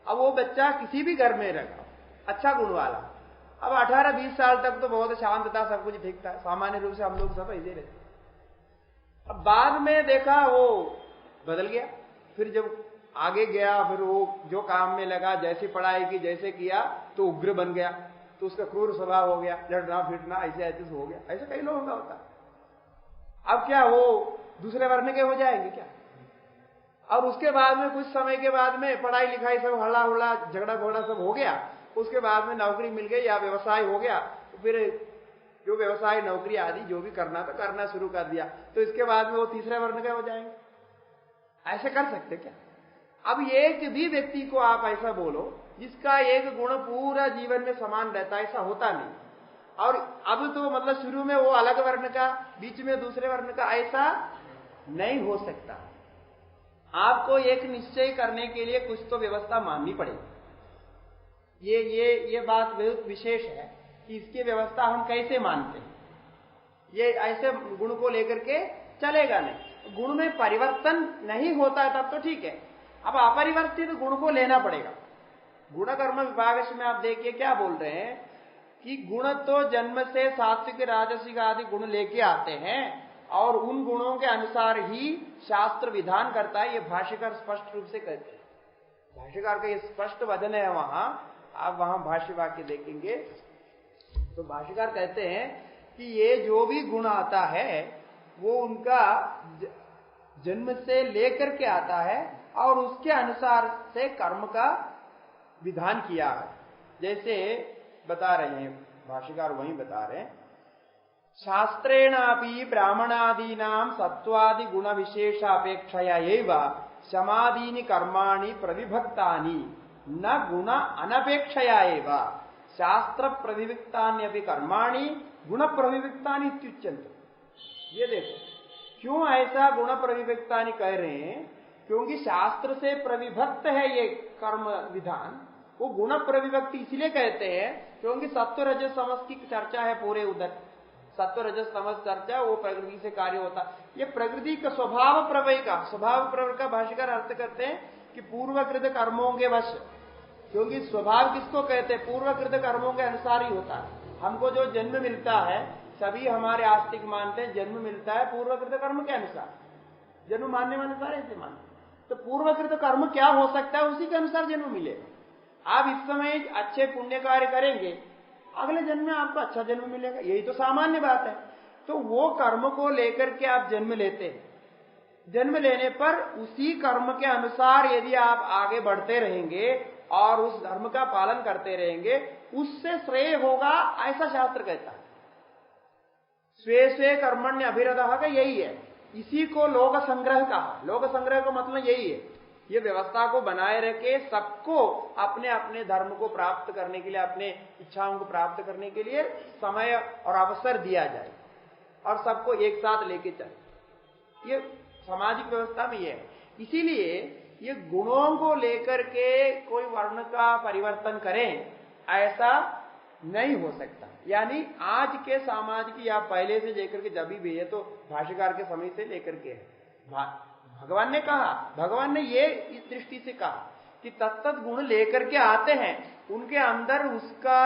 अब वो बच्चा किसी भी घर में रखा, अच्छा गुण वाला, अब 18-20 साल तक तो बहुत शांत था, सब कुछ ठीक था, सामान्य रूप से हम लोग सब ऐसे रहते। अब बाद में देखा वो बदल गया, फिर जब आगे गया, फिर वो जो काम में लगा, जैसी पढ़ाई की, जैसे किया, तो उग्र बन गया, तो उसका क्रूर स्वभाव हो गया, लड़ना फिरना ऐसे ऐसे हो गया। ऐसा कई लोगों का होता है। अब क्या वो दूसरे वर्ण के हो जाएंगे क्या? और उसके बाद में कुछ समय के बाद में पढ़ाई लिखाई सब हल्ला हुल्ला झगड़ा घोड़ा सब हो गया, उसके बाद में नौकरी मिल गई या व्यवसाय हो गया, तो फिर जो व्यवसाय नौकरी आदि जो भी करना था करना शुरू कर दिया, तो इसके बाद में वो तीसरे वर्ण के हो जाएंगे। ऐसे कर सकते क्या? अब एक भी व्यक्ति को आप ऐसा बोलो जिसका एक गुण पूरा जीवन में समान रहता है, ऐसा होता नहीं। और अब तो मतलब शुरू में वो अलग वर्ण का, बीच में दूसरे वर्ण का, ऐसा नहीं हो सकता। आपको एक निश्चय करने के लिए कुछ तो व्यवस्था माननी पड़ेगी। ये बात बहुत विशेष है कि इसकी व्यवस्था हम कैसे मानते हैं। ये ऐसे गुण को लेकर के चलेगा नहीं। गुण में परिवर्तन नहीं होता है तब तो ठीक है, अब अपरिवर्तित गुण को लेना पड़ेगा। गुण कर्म विभाग में आप देखिए क्या बोल रहे हैं कि गुण तो जन्म से सात्विक राजसिक आदि गुण लेके आते हैं और उन गुणों के अनुसार ही शास्त्र विधान करता है। ये भाष्यकार स्पष्ट रूप से कहते हैं, भाष्यकार का ये स्पष्ट वचन है। वहां आप वहां भाष्य वाक्य देखेंगे तो भाष्यकार कहते हैं कि ये जो भी गुण आता है वो उनका जन्म से लेकर के आता है और उसके अनुसार से कर्म का विधान किया है। जैसे बता रहे हैं भाष्यकार, वहीं बता रहे हैं, शास्त्रेणापि ब्राह्मणादीनां सत्वादि गुण विशेषापेक्षया एव समादीनि कर्माणि प्रविभक्तानि न गुण अनपेक्षया एव शास्त्र प्रविभक्तान्यपि कर्माणि गुण प्रविभक्तानि इत्युच्यन्ते। ये देखो क्यों ऐसा गुण प्रविभक्तानि कह रहे हैं क्योंकि शास्त्र से प्रविभक्त है ये कर्म विधान। वो गुण प्रविभक्ति इसलिए कहते हैं क्योंकि सत्व रजस तमस की चर्चा है पूरे उधर। सत्व रजस तमस चर्चा वो प्रकृति से कार्य होता। ये प्रकृति का स्वभाव प्रवय का, स्वभाव प्रवय का भाष्यकार अर्थ करते हैं कि पूर्वकृत कर्मों के वश, क्योंकि स्वभाव किसको कहते हैं, पूर्वकृत कर्मों के अनुसार ही होता है। हमको जो जन्म मिलता है, सभी हमारे आस्तिक मानते हैं जन्म मिलता है पूर्वकृत कर्म के अनुसार, जन्म मानने वाले सारे ऐसे मानते। तो पूर्वकृत कर्म क्या हो सकता है, उसी के अनुसार जन्म मिलेगा। आप इस समय अच्छे पुण्य कार्य करेंगे, अगले जन्म में आपको अच्छा जन्म मिलेगा, यही तो सामान्य बात है। तो वो कर्म को लेकर के आप जन्म लेते हैं, जन्म लेने पर उसी कर्म के अनुसार यदि आप आगे बढ़ते रहेंगे और उस धर्म का पालन करते रहेंगे, उससे श्रेय होगा, ऐसा शास्त्र कहता है। स्वे स्वे कर्मण्य अभिरतः का यही है, इसी को लोक संग्रह कहा। लोक संग्रह का मतलब यही है, ये व्यवस्था को बनाए रखे, सबको अपने अपने धर्म को प्राप्त करने के लिए, अपने इच्छाओं को प्राप्त करने के लिए समय और अवसर दिया जाए और सबको एक साथ लेके चले। ये सामाजिक व्यवस्था में ये है। इसीलिए ये गुणों को लेकर के कोई वर्ण का परिवर्तन करें, ऐसा नहीं हो सकता। यानी आज के समाज की या पहले से लेकर के जब भी है, तो भाष्यकार के समय से लेकर के है। भगवान ने कहा, भगवान ने ये इस दृष्टि से कहा कि तत्त गुण लेकर के आते हैं, उनके अंदर उसका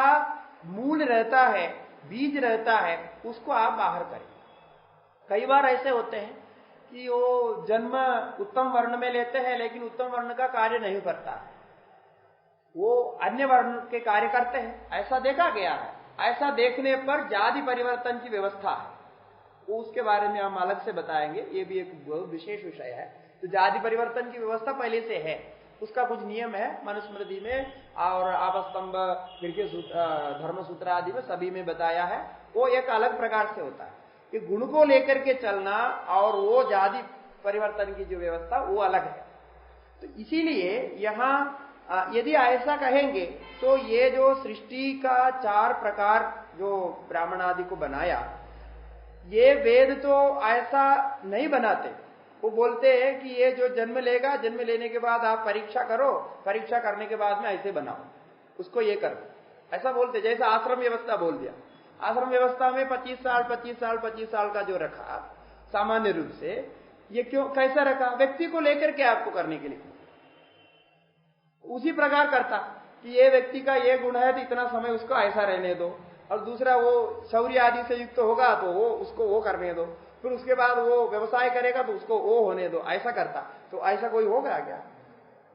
मूल रहता है, बीज रहता है, उसको आप बाहर करें। कई बार ऐसे होते हैं कि वो जन्म उत्तम वर्ण में लेते हैं, लेकिन उत्तम वर्ण का कार्य नहीं करता, वो अन्य वर्ण के कार्य करते हैं, ऐसा देखा गया है। ऐसा देखने पर जाति परिवर्तन की व्यवस्था है, वो उसके बारे में हम अलग से बताएंगे, ये भी एक बहुत विशेष विषय है। तो जाति परिवर्तन की व्यवस्था पहले से है, उसका कुछ नियम है, मनुस्मृति में और आपस्तंभ धर्म सूत्र आदि में सभी में बताया है। वो एक अलग प्रकार से होता है कि गुण को लेकर के चलना और वो जाति परिवर्तन की जो व्यवस्था वो अलग है। तो इसीलिए यहां यदि ऐसा कहेंगे तो ये जो सृष्टि का 4 प्रकार जो ब्राह्मण आदि को बनाया, ये वेद तो ऐसा नहीं बनाते। वो बोलते हैं कि ये जो जन्म लेगा, जन्म लेने के बाद आप परीक्षा करो, परीक्षा करने के बाद में ऐसे बनाओ, उसको ये करो, ऐसा बोलते। जैसे आश्रम व्यवस्था बोल दिया, आश्रम व्यवस्था में 25 साल का जो रखा सामान्य रूप से, ये क्यों कैसा रखा, व्यक्ति को लेकर के आपको करने के लिए। उसी प्रकार करता कि ये व्यक्ति का ये गुण है तो इतना समय उसको ऐसा रहने दो, और दूसरा वो शौर्य आदि से युक्त होगा तो वो उसको वो करने दो, फिर उसके बाद वो व्यवसाय करेगा तो उसको वो होने दो, ऐसा करता। तो ऐसा कोई होगा क्या,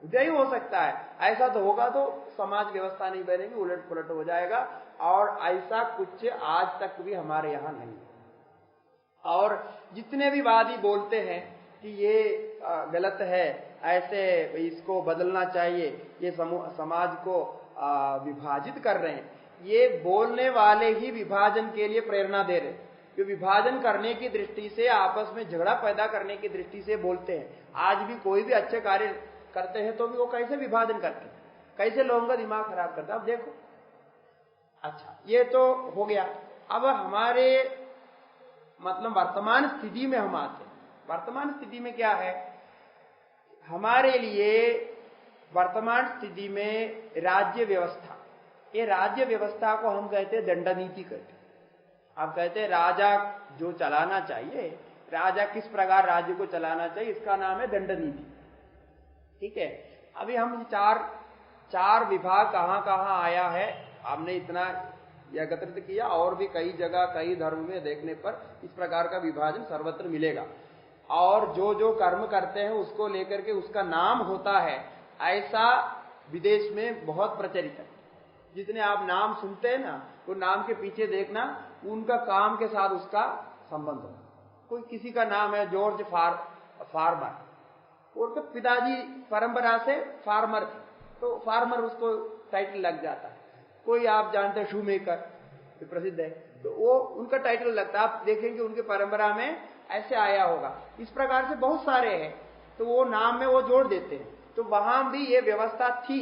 यही हो सकता है। ऐसा तो होगा तो समाज व्यवस्था नहीं बनेगी, उलट पुलट हो जाएगा। और ऐसा कुछ आज तक भी हमारे यहाँ नहीं है। और जितने भी वादी बोलते हैं कि ये गलत है, ऐसे इसको बदलना चाहिए, ये समाज को विभाजित कर रहे हैं, ये बोलने वाले ही विभाजन के लिए प्रेरणा दे रहे हैं। जो विभाजन करने की दृष्टि से, आपस में झगड़ा पैदा करने की दृष्टि से बोलते हैं। आज भी कोई भी अच्छे कार्य करते हैं तो भी वो कैसे विभाजन करते हैं, कैसे लोगों का दिमाग खराब करते हैं, अब देखो। अच्छा, ये तो हो गया। अब हमारे मतलब वर्तमान स्थिति में हम आते हैं। वर्तमान स्थिति में क्या है, हमारे लिए वर्तमान स्थिति में राज्य व्यवस्था, ये राज्य व्यवस्था को हम कहते हैं दंड नीति कहते हैं। आप कहते हैं राजा जो चलाना चाहिए, राजा किस प्रकार राज्य को चलाना चाहिए, इसका नाम है दंड नीति। ठीक है, अभी हम चार विभाग कहाँ कहाँ आया है हमने इतना एकत्रित किया, और भी कई जगह कई धर्म में देखने पर इस प्रकार का विभाजन सर्वत्र मिलेगा। और जो जो कर्म करते हैं उसको लेकर के उसका नाम होता है, ऐसा विदेश में बहुत प्रचलित है। जितने आप नाम सुनते हैं ना, वो नाम के पीछे देखना उनका काम के साथ उसका संबंध हो। कोई किसी का नाम है जॉर्ज फार्मर, और पिताजी परंपरा से फार्मर थे, तो फार्मर उसको टाइटल लग जाता है। कोई आप जानते हैं शूमेकर, जो प्रसिद्ध है, तो वो उनका टाइटल लगता है। आप देखेंगे उनके परंपरा में ऐसे आया होगा। इस प्रकार से बहुत सारे हैं, तो वो नाम में वो जोड़ देते हैं। तो वहां भी ये व्यवस्था थी,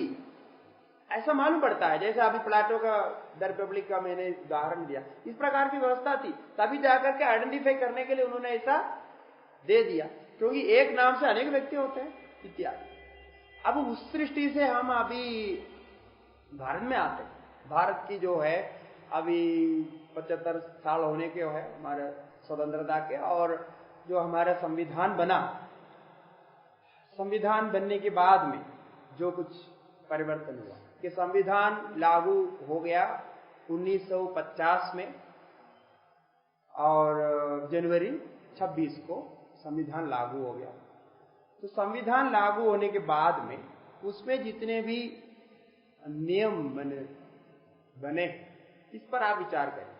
ऐसा मालूम पड़ता है। जैसे अभी प्लाटो का द रिपब्लिक का मैंने उदाहरण दिया, इस प्रकार की व्यवस्था थी, तभी जाकर के आइडेंटिफाई करने के लिए उन्होंने ऐसा दे दिया। क्योंकि एक नाम से अनेक व्यक्ति होते हैं, इत्यादि। अब उस दृष्टि से हम अभी भारत में आते हैं। भारत की जो है अभी 75 साल होने के है हमारे स्वतंत्रता के, और जो हमारा संविधान बना, संविधान बनने के बाद में जो कुछ परिवर्तन हुआ कि संविधान लागू हो गया 1950 में, और जनवरी 26 को संविधान लागू हो गया। तो संविधान लागू होने के बाद में उसमें जितने भी नियम बने इस पर आप विचार करें।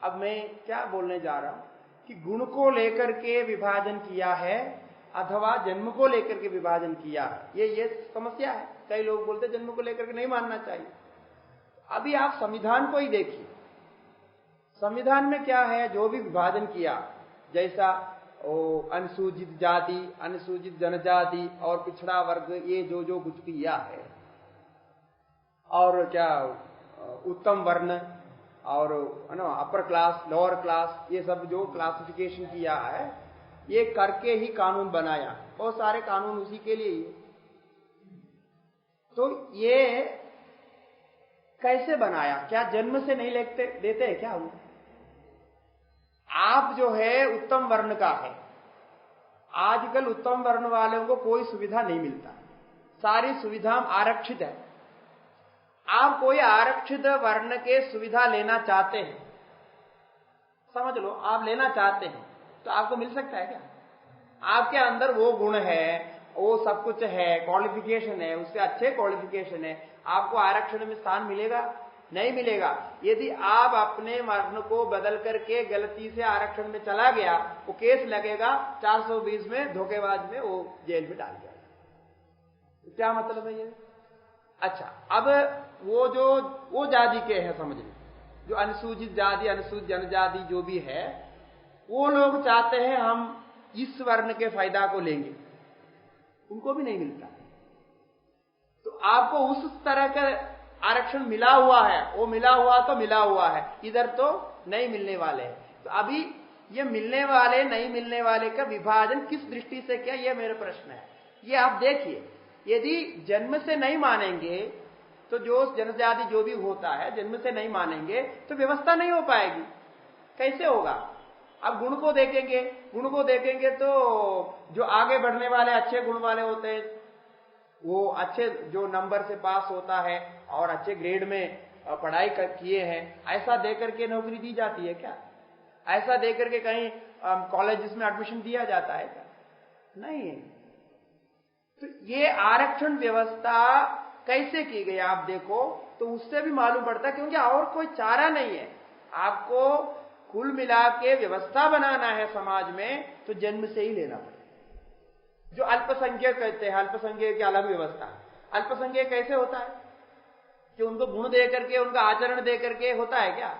अब मैं क्या बोलने जा रहा हूं कि गुण को लेकर के विभाजन किया है अथवा जन्म को लेकर के विभाजन किया है, ये समस्या है। कई लोग बोलते जन्म को लेकर के नहीं मानना चाहिए। अभी आप संविधान को ही देखिए, संविधान में क्या है, जो भी विभाजन किया, जैसा अनुसूचित जाति, अनुसूचित जनजाति और पिछड़ा वर्ग, ये जो कुछ किया है, और क्या उत्तम वर्ण और अपर क्लास, लोअर क्लास, ये सब जो क्लासिफिकेशन किया है, ये करके ही कानून बनाया। बहुत सारे कानून उसी के लिए ही। तो ये कैसे बनाया? क्या जन्म से नहीं देते हैं क्या हम? आप जो है उत्तम वर्ण का है, आजकल उत्तम वर्ण वालों को कोई सुविधा नहीं मिलता, सारी सुविधा आरक्षित है। आप कोई आरक्षित वर्ण के सुविधा लेना चाहते हैं, समझ लो आप लेना चाहते हैं, तो आपको मिल सकता है क्या? आपके अंदर वो गुण है, वो सब कुछ है, क्वालिफिकेशन है, उससे अच्छे क्वालिफिकेशन है, आपको आरक्षण में स्थान मिलेगा? नहीं मिलेगा। यदि आप अपने वर्ण को बदल करके गलती से आरक्षण में चला गया, वो केस लगेगा 420 में, धोखेबाज में, वो जेल में डाल दिया। तो क्या मतलब है ये? अच्छा, अब वो जाति के हैं, समझ लो, जो अनुसूचित जाति, अनुसूचित जनजाति जो भी है, वो लोग चाहते हैं हम इस वर्ण के फायदा को लेंगे, उनको भी नहीं मिलता। तो आपको उस तरह का आरक्षण मिला हुआ है, वो मिला हुआ तो मिला हुआ है, इधर तो नहीं मिलने वाले हैं। तो अभी ये मिलने वाले नहीं मिलने वाले का विभाजन किस दृष्टि से किया, ये मेरा प्रश्न है। ये आप देखिए, यदि जन्म से नहीं मानेंगे तो जो जनजाति जो भी होता है जन्म से नहीं मानेंगे तो व्यवस्था नहीं हो पाएगी। कैसे होगा? अब गुण को देखेंगे, गुण को देखेंगे तो जो आगे बढ़ने वाले अच्छे गुण वाले होते हैं, वो अच्छे जो नंबर से पास होता है और अच्छे ग्रेड में पढ़ाई किए हैं, ऐसा देकर के नौकरी दी जाती है क्या? ऐसा देकर के कहीं कॉलेजेस में एडमिशन दिया जाता है क्या? नहीं है। तो ये आरक्षण व्यवस्था कैसे की गई आप देखो तो उससे भी मालूम पड़ता है, क्योंकि और कोई चारा नहीं है। आपको कुल मिला के व्यवस्था बनाना है समाज में, तो जन्म से ही लेना पड़ेगा। जो अल्पसंख्यक कहते हैं, अल्पसंख्यक की अलग व्यवस्था। अल्पसंख्यक कैसे होता है कि उनको गुण दे करके, उनका आचरण दे करके होता है क्या?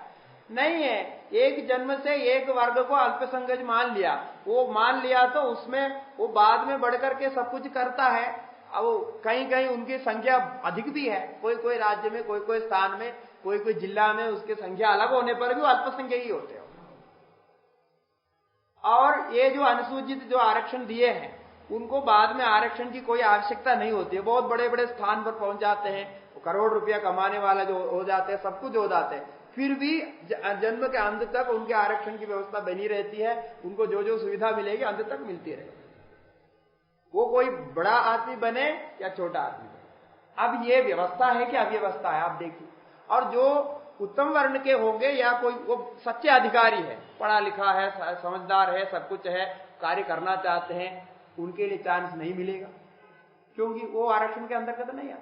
नहीं है। एक जन्म से एक वर्ग को अल्पसंख्यक मान लिया, वो मान लिया तो उसमें वो बाद में बढ़कर के सब कुछ करता है। अब कहीं कहीं उनकी संख्या अधिक भी है, कोई कोई राज्य में, कोई कोई स्थान में, कोई कोई जिला में उसकी संख्या अलग होने पर भी वो अल्पसंख्यक ही होते हैं। और ये जो अनुसूचित जो आरक्षण दिए हैं, उनको बाद में आरक्षण की कोई आवश्यकता नहीं होती है। बहुत बड़े बड़े स्थान पर पहुंच जाते हैं, करोड़ रुपया कमाने वाला जो हो जाते हैं, सब कुछ हो जाते हैं, फिर भी जन्म के अंत तक उनके आरक्षण की व्यवस्था बनी रहती है। उनको जो जो सुविधा मिलेगी अंत तक मिलती रहेगी, वो कोई बड़ा आदमी बने या छोटा आदमी बने। अब ये व्यवस्था है कि अव्यवस्था है, आप देखिए। और जो उत्तम वर्ण के होंगे या कोई वो सच्चे अधिकारी है, पढ़ा लिखा है, समझदार है, सब कुछ है, कार्य करना चाहते हैं, उनके लिए चांस नहीं मिलेगा, क्योंकि वो आरक्षण के अंदर का तो नहीं आता।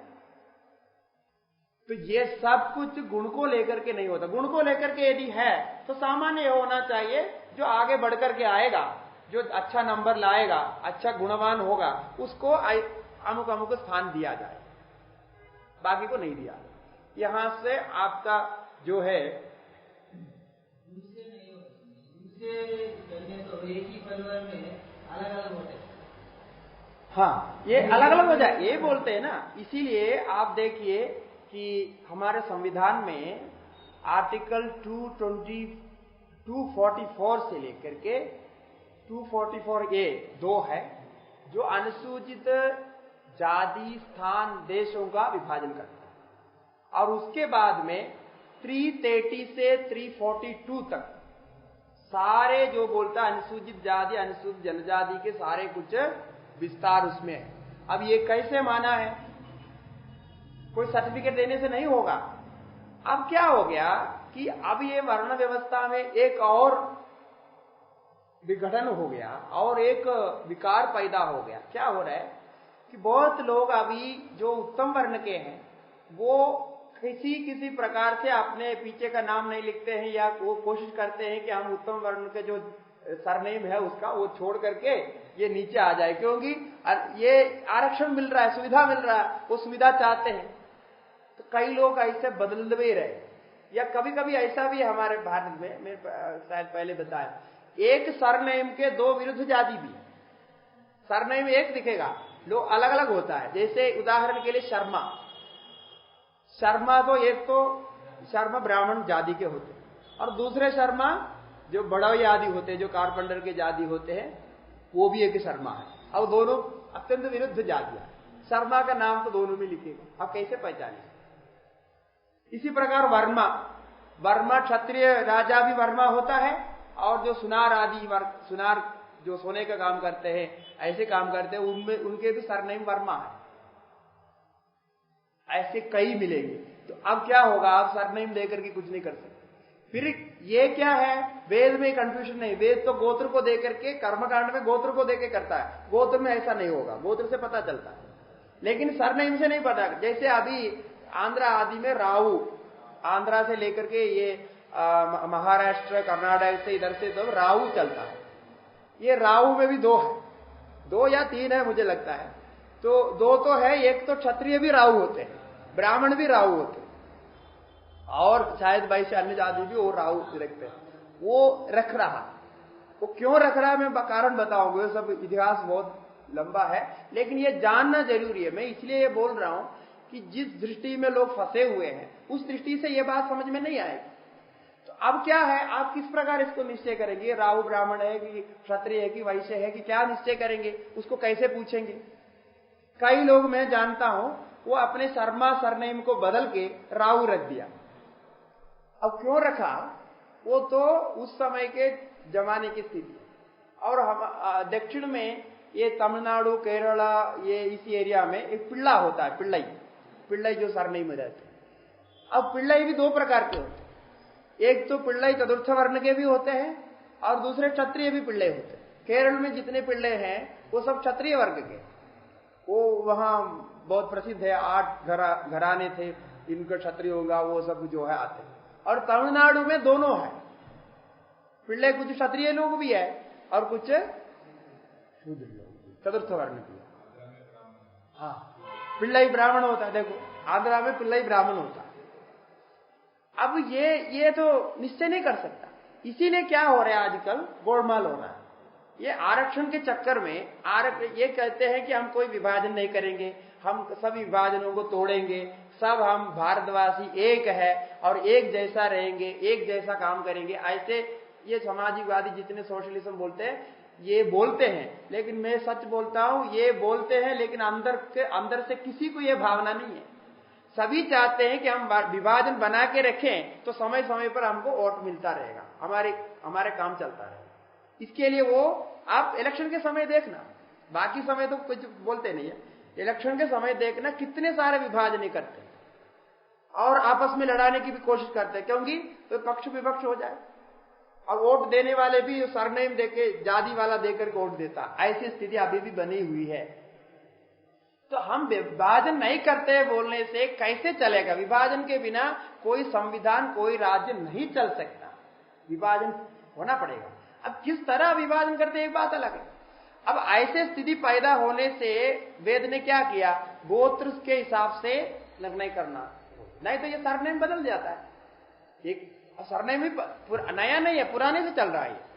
तो ये सब कुछ गुण को लेकर के नहीं होता। गुण को लेकर के यदि है तो सामान्य होना चाहिए, जो आगे बढ़कर के आएगा, जो अच्छा नंबर लाएगा, अच्छा गुणवान होगा, उसको अमुक अमुक स्थान दिया जाए, बाकी को नहीं दिया। यहां से आपका जो है तो एक ही परिवार में अलग अलग होते हैं। हाँ, ये अलग अलग हो जाए, ये बोलते हैं ना। इसीलिए आप देखिए कि हमारे संविधान में आर्टिकल 244 से लेकर के 244A 2 है, जो अनुसूचित जाति स्थान देशों का विभाजन करता है। और उसके बाद में 330 से 342 तक सारे जो बोलता है अनुसूचित जाति अनुसूचित जनजाति के सारे कुछ विस्तार उसमें है। अब ये कैसे माना है? कोई सर्टिफिकेट देने से नहीं होगा। अब क्या हो गया कि अब ये वर्ण व्यवस्था में एक और विघटन हो गया और एक विकार पैदा हो गया। क्या हो रहा है कि बहुत लोग अभी जो उत्तम वर्ण के हैं वो किसी प्रकार से अपने पीछे का नाम नहीं लिखते हैं, या वो कोशिश करते हैं कि हम उत्तम वर्ण के जो सरनेम है उसका वो छोड़ करके ये नीचे आ जाए, क्योंकि ये आरक्षण मिल रहा है, सुविधा मिल रहा है, वो सुविधा चाहते हैं। तो कई लोग ऐसे बदल भी रहे। या कभी कभी ऐसा भी हमारे भारत में, मैं शायद पहले बताया, एक सरनेम के दो विरुद्ध जाति भी। सरनेम एक दिखेगा, लोग अलग अलग होता है। जैसे उदाहरण के लिए शर्मा, शर्मा तो एक तो शर्मा ब्राह्मण जाति के होते हैं, और दूसरे शर्मा जो बड़ौई आदि होते हैं, जो कारपेंटर के जाति होते हैं, वो भी एक शर्मा है। अब दोनों अत्यंत विरुद्ध जातियां, शर्मा का नाम तो दोनों में लिखेगा, अब कैसे पहचाने? इसी प्रकार वर्मा, वर्मा क्षत्रिय राजा भी वर्मा होता है, और जो सुनार आदि सुनार जो सोने का काम करते हैं, ऐसे काम करते हैं, उनमें उनके भी सरनेम वर्मा है। ऐसे कई मिलेंगे। तो अब क्या होगा? आप सरनेम देकर के कुछ नहीं कर सकते। फिर ये क्या है, वेद में कंफ्यूजन नहीं। वेद तो गोत्र को देकर के, कर्मकांड में गोत्र को देकर करता है, गोत्र में ऐसा नहीं होगा। गोत्र से पता चलता है, लेकिन सरनेम से नहीं पता। जैसे अभी आंध्र आदि में राहु, आंध्रा से लेकर के ये महाराष्ट्र कर्नाटक से इधर से तो राहु चलता है। ये राहु में भी दो है, 2 या 3 है मुझे लगता है। तो 2 तो है, एक तो क्षत्रिय भी राहु होते हैं, ब्राह्मण भी राहु होते हैं, और शायद वैसे अन्य जाति भी वो राहु रखते हैं। वो रख रहा, वो क्यों रख रहा है मैं कारण बताऊंगा। वो सब इतिहास बहुत लंबा है, लेकिन ये जानना जरूरी है। मैं इसलिए ये बोल रहा हूं कि जिस दृष्टि में लोग फंसे हुए हैं, उस दृष्टि से ये बात समझ में नहीं आएगी। तो अब क्या है, आप किस प्रकार इसको निश्चय करेंगे? राहु ब्राह्मण है कि क्षत्रिय है कि वैश्य है कि क्या निश्चय करेंगे? उसको कैसे पूछेंगे? कई लोग मैं जानता हूं, वो अपने शर्मा सरनेम को बदल के राहु रख दिया। अब क्यों रखा? वो तो उस समय के जमाने की स्थिति। और हम दक्षिण में ये तमिलनाडु केरला ये इसी एरिया में एक पिल्ला होता है, पिल्लई, पिल्लई जो सरनेम में रहते हैं। अब पिल्लई भी 2 प्रकार के होते हैं। एक तो पिल्लई चतुर्थ वर्ण के भी होते हैं, और दूसरे क्षत्रिय भी पिल्ले होते हैं। केरल में जितने पिल्ले हैं वो सब क्षत्रिय वर्ग के। वो वहां बहुत प्रसिद्ध है, 8 घराने थे, इनका क्षत्रिय होगा, वो सब जो है आते हैं। और तमिलनाडु में दोनों है, पिल्ले कुछ क्षत्रिय लोग भी है और कुछ शूद्र लोग, चतुर्थ वर्ण की। हाँ, पिल्लई ब्राह्मण होता है। देखो आंध्रा में पिल्लई ब्राह्मण होता है। अब ये तो निश्चय नहीं कर सकता। इसीलिए क्या हो रहा है, आजकल गोलमाल हो रहा है। ये आरक्षण के चक्कर में ये कहते हैं कि हम कोई विभाजन नहीं करेंगे, हम सभी विभाजनों को तोड़ेंगे, सब हम भारतवासी एक है और एक जैसा रहेंगे, एक जैसा काम करेंगे। ऐसे ये समाजवादी जितने सोशलिज्म बोलते हैं, ये बोलते हैं, लेकिन मैं सच बोलता हूं, ये बोलते हैं लेकिन अंदर से किसी को ये भावना नहीं है। सभी चाहते हैं कि हम विभाजन बना के रखें तो समय समय पर हमको वोट मिलता रहेगा, हमारे काम चलता रहेगा। इसके लिए वो आप इलेक्शन के समय देखना, बाकी समय तो कुछ बोलते नहीं है, इलेक्शन के समय देखना कितने सारे विभाजन करते हैं और आपस में लड़ाने की भी कोशिश करते हैं, क्योंकि तो पक्ष विपक्ष हो जाए। और वोट देने वाले भी सरनेम देके जाति वाला देकर वोट देता, ऐसी स्थिति अभी भी बनी हुई है। तो हम विभाजन नहीं करते बोलने से कैसे चलेगा? विभाजन के बिना कोई संविधान, कोई राज्य नहीं चल सकता, विभाजन होना पड़ेगा। अब किस तरह विभाजन करते एक बात अलग है। अब ऐसे स्थिति पैदा होने से वेद ने क्या किया? गोत्र के हिसाब से निर्णय करना, नहीं तो ये सरनेम बदल जाता है। एक सरनेम ही नया नहीं है, पुराने से चल रहा है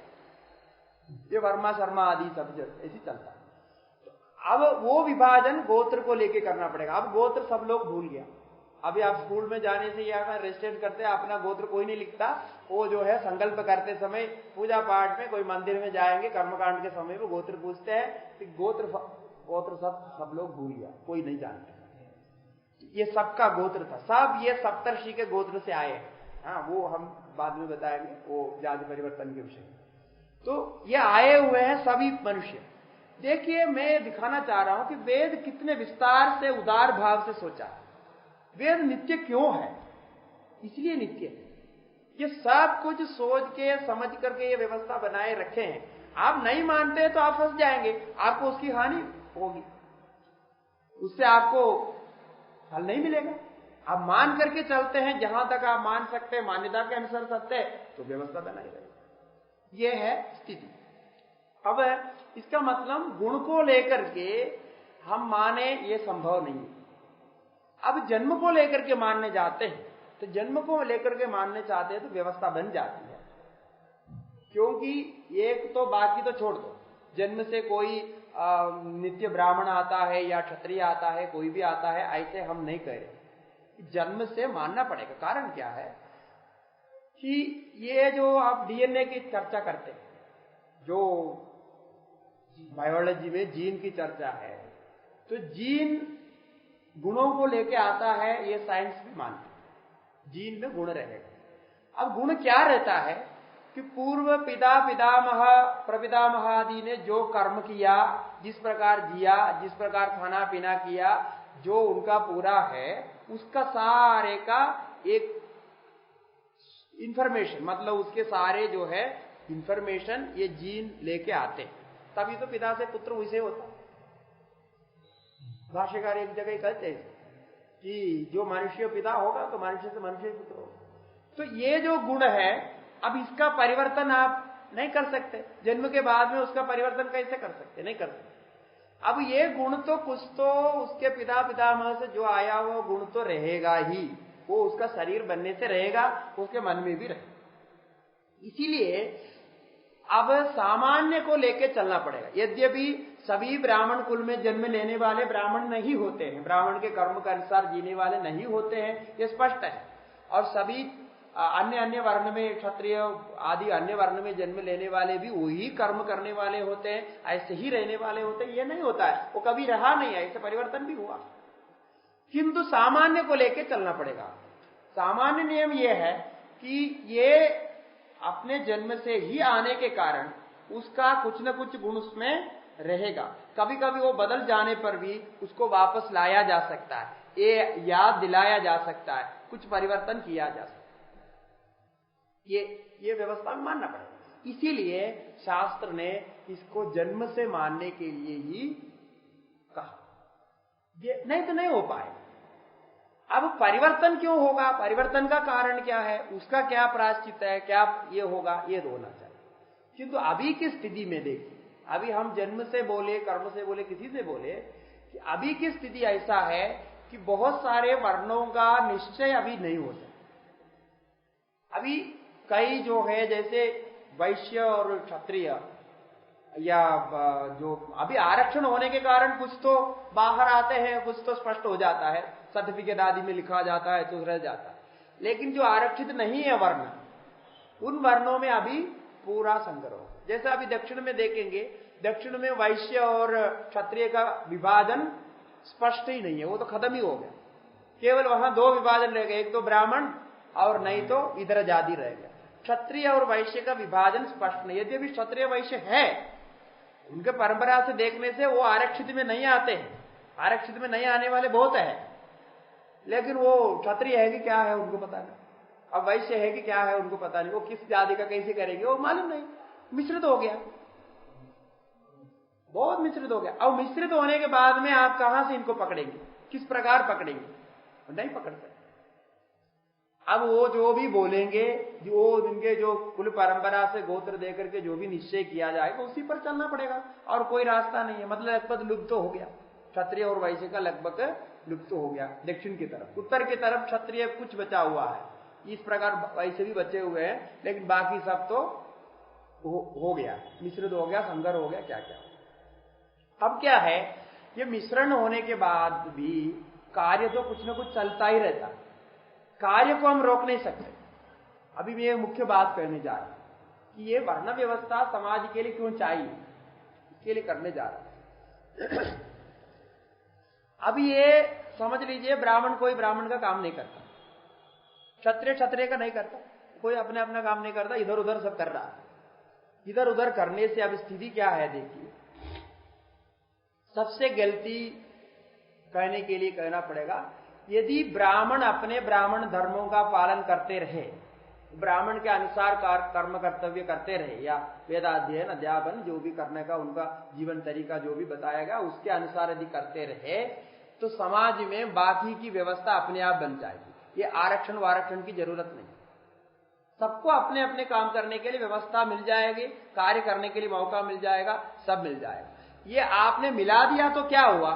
ये वर्मा शर्मा आदि सब ऐसे चलता है। अब वो विभाजन गोत्र को लेके करना पड़ेगा। अब गोत्र सब लोग भूल गया। अभी आप स्कूल में जाने से या रजिस्ट्रेट करते हैं, अपना गोत्र कोई नहीं लिखता। वो जो है संकल्प करते समय, पूजा पाठ में, कोई मंदिर में जाएंगे, कर्मकांड के समय वो गोत्र पूछते हैं कि गोत्र गोत्र सब लोग भूल गया, कोई नहीं जानता। ये सबका गोत्र था, सब ये सप्तर्षि के गोत्र से आए हैं। हाँ, वो हम बाद में बताएंगे, वो जाति परिवर्तन के विषय। तो ये आए हुए हैं सभी मनुष्य। देखिए, मैं दिखाना चाह रहा हूं कि वेद कितने विस्तार से उदार भाव से सोचा। वेद नित्य क्यों है? इसलिए नित्य है। ये सब कुछ सोच के समझ करके ये व्यवस्था बनाए रखे हैं। आप नहीं मानते तो आप फंस जाएंगे, आपको उसकी हानि होगी, उससे आपको फल नहीं मिलेगा। आप मान करके चलते हैं, जहां तक आप मान सकते हैं, मान्यता के अनुसार सत्य है, तो व्यवस्था बनाई रहेगी। ये है स्थिति। अब इसका मतलब गुण को लेकर के हम माने, ये संभव नहीं है। अब जन्म को लेकर के मानने जाते हैं, तो जन्म को लेकर के मानने चाहते हैं तो व्यवस्था बन जाती है। क्योंकि एक तो बाकी तो छोड़ दो, जन्म से कोई नित्य ब्राह्मण आता है या क्षत्रिय आता है, कोई भी आता है, ऐसे हम नहीं कह रहे। जन्म से मानना पड़ेगा। कारण क्या है कि ये जो आप डीएनए की चर्चा करते हैं, जो बायोलॉजी में जीन की चर्चा है, तो जीन गुणों को लेके आता है, ये साइंस भी मानते हैं, जीन में गुण रहेगा। अब गुण क्या रहता है कि पूर्व पिता पितामह प्रपितामह आदि ने जो कर्म किया, जिस प्रकार जिया, जिस प्रकार खाना पीना किया, जो उनका पूरा है, उसका सारे का एक इंफॉर्मेशन, मतलब उसके सारे जो है इंफॉर्मेशन ये जीन लेके आते। तभी तो पिता से पुत्र वैसे होता। भाष्यकार एक जगह कहते हैं कि जो मनुष्य पिता होगा तो मनुष्य से मनुष्य पुत्र होगा। तो ये जो गुण है, अब इसका परिवर्तन आप नहीं कर सकते। जन्म के बाद में उसका परिवर्तन कैसे कर सकते? नहीं कर सकते। अब ये गुण तो कुछ तो उसके पिता पितामह से जो आया वो गुण तो रहेगा ही, वो उसका शरीर बनने से रहेगा, उसके मन में भी रहेगा। इसीलिए अब सामान्य को लेके चलना पड़ेगा। यद्यपि सभी ब्राह्मण कुल में जन्म लेने वाले ब्राह्मण नहीं होते हैं, ब्राह्मण के कर्म के अनुसार जीने वाले नहीं होते हैं, ये स्पष्ट है। और सभी अन्य अन्य वर्ण में, क्षत्रिय आदि अन्य वर्ण में जन्म लेने वाले भी वही कर्म करने वाले होते हैं, ऐसे ही रहने वाले होते हैं। ये नहीं होता है, वो कभी रहा नहीं है, ऐसे परिवर्तन भी हुआ। किंतु सामान्य को लेके चलना पड़ेगा। सामान्य नियम यह है कि ये अपने जन्म से ही आने के कारण उसका कुछ न कुछ गुण उसमें रहेगा। कभी कभी वो बदल जाने पर भी उसको वापस लाया जा सकता है, ये याद दिलाया जा सकता है, कुछ परिवर्तन किया जा सकता है। ये व्यवस्था में मानना पड़ेगा। इसीलिए शास्त्र ने इसको जन्म से मानने के लिए ही कहा। ये नहीं तो नहीं हो पाए। अब परिवर्तन क्यों होगा? परिवर्तन का कारण क्या है? उसका क्या प्रायश्चित है? क्या ये होगा? ये होना चाहिए। किंतु अभी की स्थिति में देखिए, अभी हम जन्म से बोले, कर्म से बोले, किसी से बोले, कि अभी की स्थिति ऐसा है कि बहुत सारे वर्णों का निश्चय अभी नहीं होता। अभी कई जो है, जैसे वैश्य और क्षत्रिय, या जो अभी आरक्षण होने के कारण कुछ तो बाहर आते हैं, कुछ तो स्पष्ट हो जाता है, सर्टिफिकेट आदि में लिखा जाता है तो रह जाता है। लेकिन जो आरक्षित नहीं है वर्ण, उन वर्णों में अभी पूरा संग्रह हो। जैसे अभी दक्षिण में देखेंगे, दक्षिण में वैश्य और क्षत्रिय का विभाजन स्पष्ट ही नहीं है, वो तो खत्म ही हो गया। केवल वहां दो विभाजन रह गए, एक तो ब्राह्मण और नहीं तो इधर जाति रह गया। क्षत्रिय और वैश्य का विभाजन स्पष्ट नहीं। यदि क्षत्रिय वैश्य है, उनके परंपरा से देखने से वो आरक्षित में नहीं आते हैं, आरक्षित में नहीं आने वाले बहुत है। लेकिन वो क्षत्रिय है कि क्या है उनको पता नहीं, अब वैश्य है कि क्या है उनको पता नहीं, वो किस जाति का कैसे करेंगे वो मालूम नहीं। मिश्रित हो गया, बहुत मिश्रित हो गया। अब मिश्रित होने के बाद में आप कहां से इनको पकड़ेंगे, किस प्रकार पकड़ेंगे? नहीं पकड़ सकते। अब वो जो भी बोलेंगे, जो इनके जो कुल परंपरा से गोत्र देकर के जो भी निश्चय किया जाएगा उसी पर चलना पड़ेगा, और कोई रास्ता नहीं है। मतलब लगभग लुप्त हो गया, क्षत्रिय और वैश्य का लगभग लुप्त हो गया। दक्षिण की तरफ, उत्तर की तरफ क्षत्रिय कुछ बचा हुआ है, इस प्रकार वैसे भी बचे हुए हैं, लेकिन बाकी सब तो हो गया, मिश्रित हो गया, संकर हो गया, क्या क्या। अब क्या है, ये मिश्रण होने के बाद भी कार्य तो कुछ न कुछ चलता ही रहता, कार्य को हम रोक नहीं सकते। अभी मैं ये मुख्य बात करने जा रहा हूं कि ये वर्ण व्यवस्था समाज के लिए क्यों चाहिए, इसके लिए करने जा रहा हूं। अब ये समझ लीजिए, ब्राह्मण कोई ब्राह्मण का काम नहीं करता, क्षत्रिय क्षत्रिय का नहीं करता, कोई अपने अपना काम नहीं करता, इधर उधर सब कर रहा है। इधर उधर करने से अब स्थिति क्या है देखिए, सबसे गलती कहने के लिए कहना पड़ेगा, यदि ब्राह्मण अपने ब्राह्मण धर्मों का पालन करते रहे, ब्राह्मण के अनुसार कर्म कर्तव्य करते रहे, या वेदाध्ययन अध्यापन जो भी करने का उनका जीवन तरीका जो भी बताया गया उसके अनुसार यदि करते रहे, तो समाज में बाकी की व्यवस्था अपने आप बन जाएगी। ये आरक्षण वारक्षण की जरूरत नहीं, सबको अपने अपने काम करने के लिए व्यवस्था मिल जाएगी, कार्य करने के लिए मौका मिल जाएगा, सब मिल जाएगा। ये आपने मिला दिया तो क्या हुआ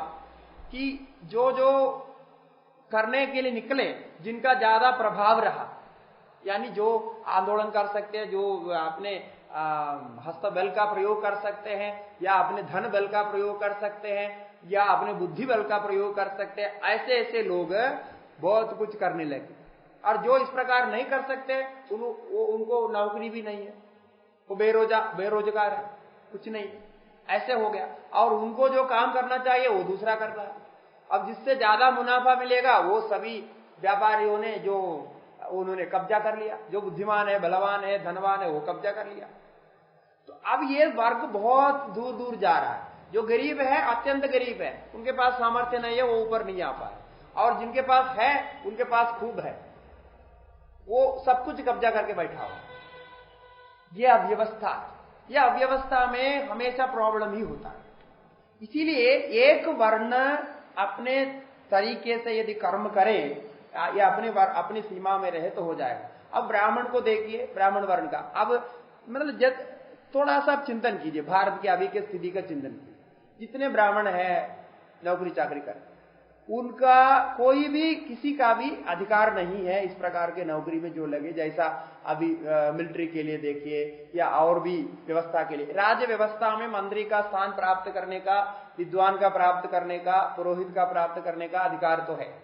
कि जो जो करने के लिए निकले, जिनका ज्यादा प्रभाव रहा, यानी जो आंदोलन कर सकते हैं, जो अपने हस्त बल का प्रयोग कर सकते हैं, या अपने धन बल का प्रयोग कर सकते हैं, या अपने बुद्धि बल का प्रयोग कर सकते हैं, ऐसे ऐसे लोग बहुत कुछ करने लगे। और जो इस प्रकार नहीं कर सकते उनको नौकरी भी नहीं है, वो बेरोजगार है, कुछ नहीं, ऐसे हो गया। और उनको जो काम करना चाहिए वो दूसरा कर रहा है। अब जिससे ज्यादा मुनाफा मिलेगा वो सभी व्यापारियों ने जो उन्होंने कब्जा कर लिया, जो बुद्धिमान है, बलवान है, धनवान है, वो कब्जा कर लिया। तो अब ये वर्ग बहुत दूर दूर जा रहा है। जो गरीब है, अत्यंत गरीब है, उनके पास सामर्थ्य नहीं है, वो ऊपर नहीं आ पाए, और जिनके पास है उनके पास खूब है, वो सब कुछ कब्जा करके बैठा हुआ। ये अव्यवस्था, यह अव्यवस्था में हमेशा प्रॉब्लम ही होता है। इसीलिए एक वर्ण अपने तरीके से यदि कर्म करे या अपनी सीमा में रहे तो हो जाएगा। अब ब्राह्मण को देखिए, ब्राह्मण वर्ण का अब मतलब थोड़ा सा चिंतन कीजिए, भारत की अभी की स्थिति का चिंतन कीजिए। जितने ब्राह्मण है नौकरी चाकरी कर, उनका कोई भी किसी का भी अधिकार नहीं है इस प्रकार के नौकरी में जो लगे, जैसा अभी मिलिट्री के लिए देखिए, या और भी व्यवस्था के लिए। राज्य व्यवस्था में मंत्री का स्थान प्राप्त करने का, विद्वान का प्राप्त करने का, पुरोहित का प्राप्त करने का अधिकार तो है।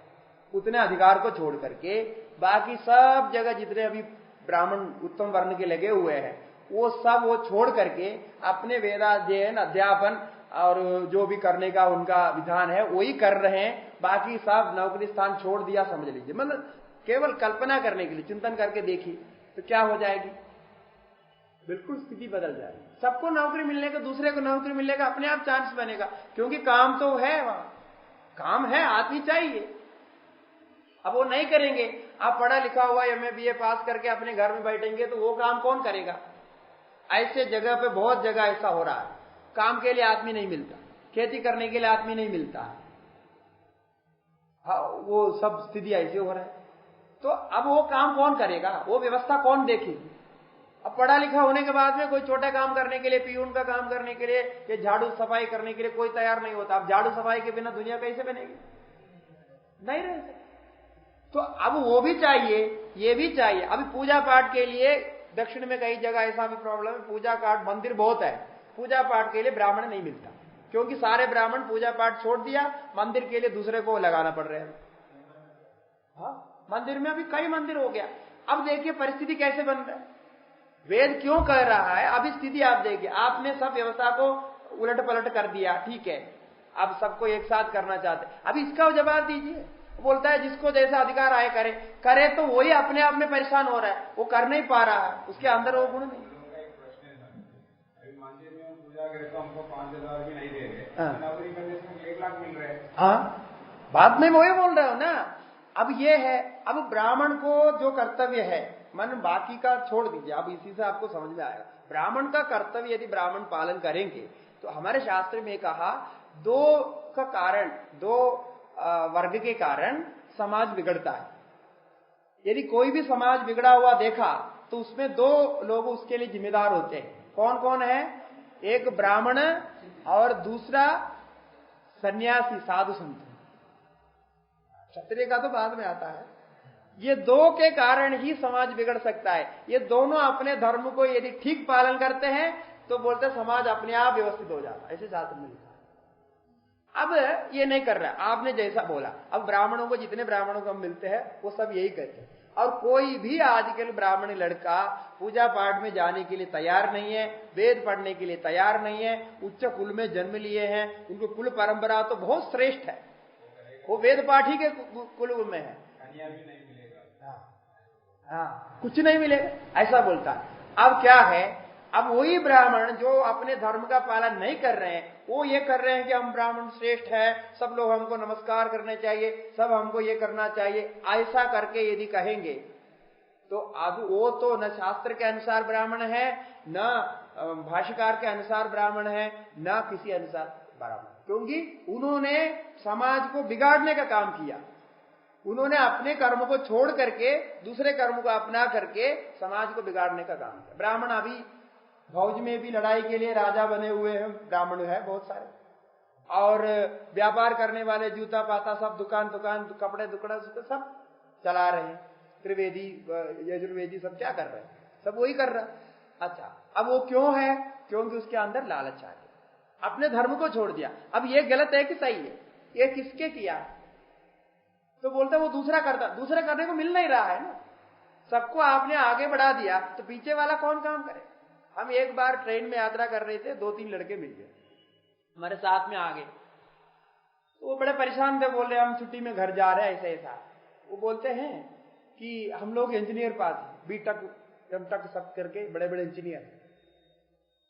उतने अधिकार को छोड़ करके बाकी सब जगह जितने अभी ब्राह्मण उत्तम वर्ण के लगे हुए हैं, वो सब वो छोड़ करके अपने वेदाध्ययन अध्यापन और जो भी करने का उनका विधान है वही कर रहे हैं। बाकी सब नौकरी स्थान छोड़ दिया, समझ लीजिए। मतलब केवल कल्पना करने के लिए चिंतन करके देखिए तो क्या हो जाएगी, बिल्कुल स्थिति बदल जाएगी। सबको नौकरी मिलने का, दूसरे को नौकरी मिलने का अपने आप चांस बनेगा, क्योंकि काम तो है, वहां काम है, आदमी चाहिए। अब वो नहीं करेंगे, आप पढ़ा लिखा हुआ एमए बीए पास करके अपने घर में बैठेंगे तो वो काम कौन करेगा। ऐसे जगह पे बहुत जगह ऐसा हो रहा है, काम के लिए आदमी नहीं मिलता, खेती करने के लिए आदमी नहीं मिलता। हाँ, वो सब स्थिति ऐसे हो रहा है। तो अब वो काम कौन करेगा, वो व्यवस्था कौन देखेगी। अब पढ़ा लिखा होने के बाद में कोई छोटा काम करने के लिए, पियून का काम करने के लिए, या झाड़ू सफाई करने के लिए कोई तैयार नहीं होता। अब झाड़ू सफाई के बिना दुनिया कैसे बनेगी, नहीं रह सकती। तो अब वो भी चाहिए, ये भी चाहिए। अभी पूजा पाठ के लिए दक्षिण में कई जगह ऐसा भी प्रॉब्लम है, पूजा पाठ मंदिर बहुत है, पूजा पाठ के लिए ब्राह्मण नहीं मिलता, क्योंकि सारे ब्राह्मण पूजा पाठ छोड़ दिया, मंदिर के लिए दूसरे को लगाना पड़ रहा है। हाँ, मंदिर में अभी कई मंदिर हो गया। अब देखिए परिस्थिति कैसे बन रहा है, वेद क्यों कह रहा है। अभी स्थिति आप देखिए, आपने सब व्यवस्था को उलट पलट कर दिया, ठीक है, अब सबको एक साथ करना चाहते, अभी इसका जवाब दीजिए। बोलता है जिसको जैसा अधिकार आए करे, करे तो वही अपने आप में परेशान हो रहा है, वो कर नहीं पा रहा है, उसके अंदर वो गुण नहीं। मंदिर में पूजा करे तो हमको 5,000 भी नहीं दे रहे, नौकरी करने से 1 लाख मिल रहे हैं। हाँ, बात में वही बोल रहा हूं ना। अब ये है, अब ब्राह्मण को जो कर्तव्य है, मन बाकी का छोड़ दीजिए, अब इसी से आपको समझ में आएगा। ब्राह्मण का कर्तव्य यदि ब्राह्मण पालन करेंगे तो हमारे शास्त्र में कहा, दो का कारण, दो वर्ग के कारण समाज बिगड़ता है। यदि कोई भी समाज बिगड़ा हुआ देखा तो उसमें दो लोग उसके लिए जिम्मेदार होते हैं। कौन कौन है, एक ब्राह्मण और दूसरा सन्यासी साधु संत। क्षत्रिय का तो बाद में आता है। ये दो के कारण ही समाज बिगड़ सकता है। ये दोनों अपने धर्म को यदि ठीक पालन करते हैं तो बोलते समाज अपने आप व्यवस्थित हो जाता है, ऐसे शास्त्र में लिखा। अब ये नहीं कर रहा, आपने जैसा बोला। अब ब्राह्मणों को, जितने ब्राह्मणों को हम मिलते हैं वो सब यही कहते हैं, और कोई भी आजकल ब्राह्मण लड़का पूजा पाठ में जाने के लिए तैयार नहीं है, वेद पढ़ने के लिए तैयार नहीं है। उच्च कुल में जन्म लिए हैं, उनको कुल परंपरा तो बहुत श्रेष्ठ है, वो वेद पाठी के कुल में है। कन्या भी नहीं मिलेगा। हाँ, कुछ नहीं मिलेगा ऐसा बोलता है। अब क्या है, अब वही ब्राह्मण जो अपने धर्म का पालन नहीं कर रहे हैं, वो ये कर रहे हैं कि हम ब्राह्मण श्रेष्ठ है, सब लोग हमको नमस्कार करने चाहिए, सब हमको ये करना चाहिए, ऐसा करके यदि कहेंगे तो अब वो तो न शास्त्र के अनुसार ब्राह्मण है, न भाष्यकार के अनुसार ब्राह्मण है, न किसी अनुसार ब्राह्मण, क्योंकि उन्होंने समाज को बिगाड़ने का काम किया। उन्होंने अपने कर्म को छोड़ करके दूसरे कर्म को अपना करके समाज को बिगाड़ने का काम किया। ब्राह्मण अभी फौज में भी लड़ाई के लिए राजा बने हुए हैं, ब्राह्मण है बहुत सारे, और व्यापार करने वाले जूता पाता सब दुकान कपड़े दुकान सब चला रहे हैं। त्रिवेदी यजुर्वेदी सब क्या कर रहे हैं, सब वही कर रहा है। अच्छा, अब वो क्यों है? क्योंकि उसके अंदर लालच आ गया, अपने धर्म को छोड़ दिया। अब ये गलत है कि सही है, ये किसके किया? तो बोलते वो दूसरा करता, दूसरा करने को मिल नहीं रहा है ना, सबको आपने आगे बढ़ा दिया तो पीछे वाला कौन काम करे? हम एक बार ट्रेन में यात्रा कर रहे थे, 2-3 लड़के मिल गए हमारे साथ में, आगे तो वो बड़े परेशान थे, बोल रहे हम छुट्टी में घर जा रहे हैं ऐसे ऐसा। वो बोलते हैं कि हम लोग इंजीनियर पास B.Tech M.Tech सब करके बड़े बड़े इंजीनियर,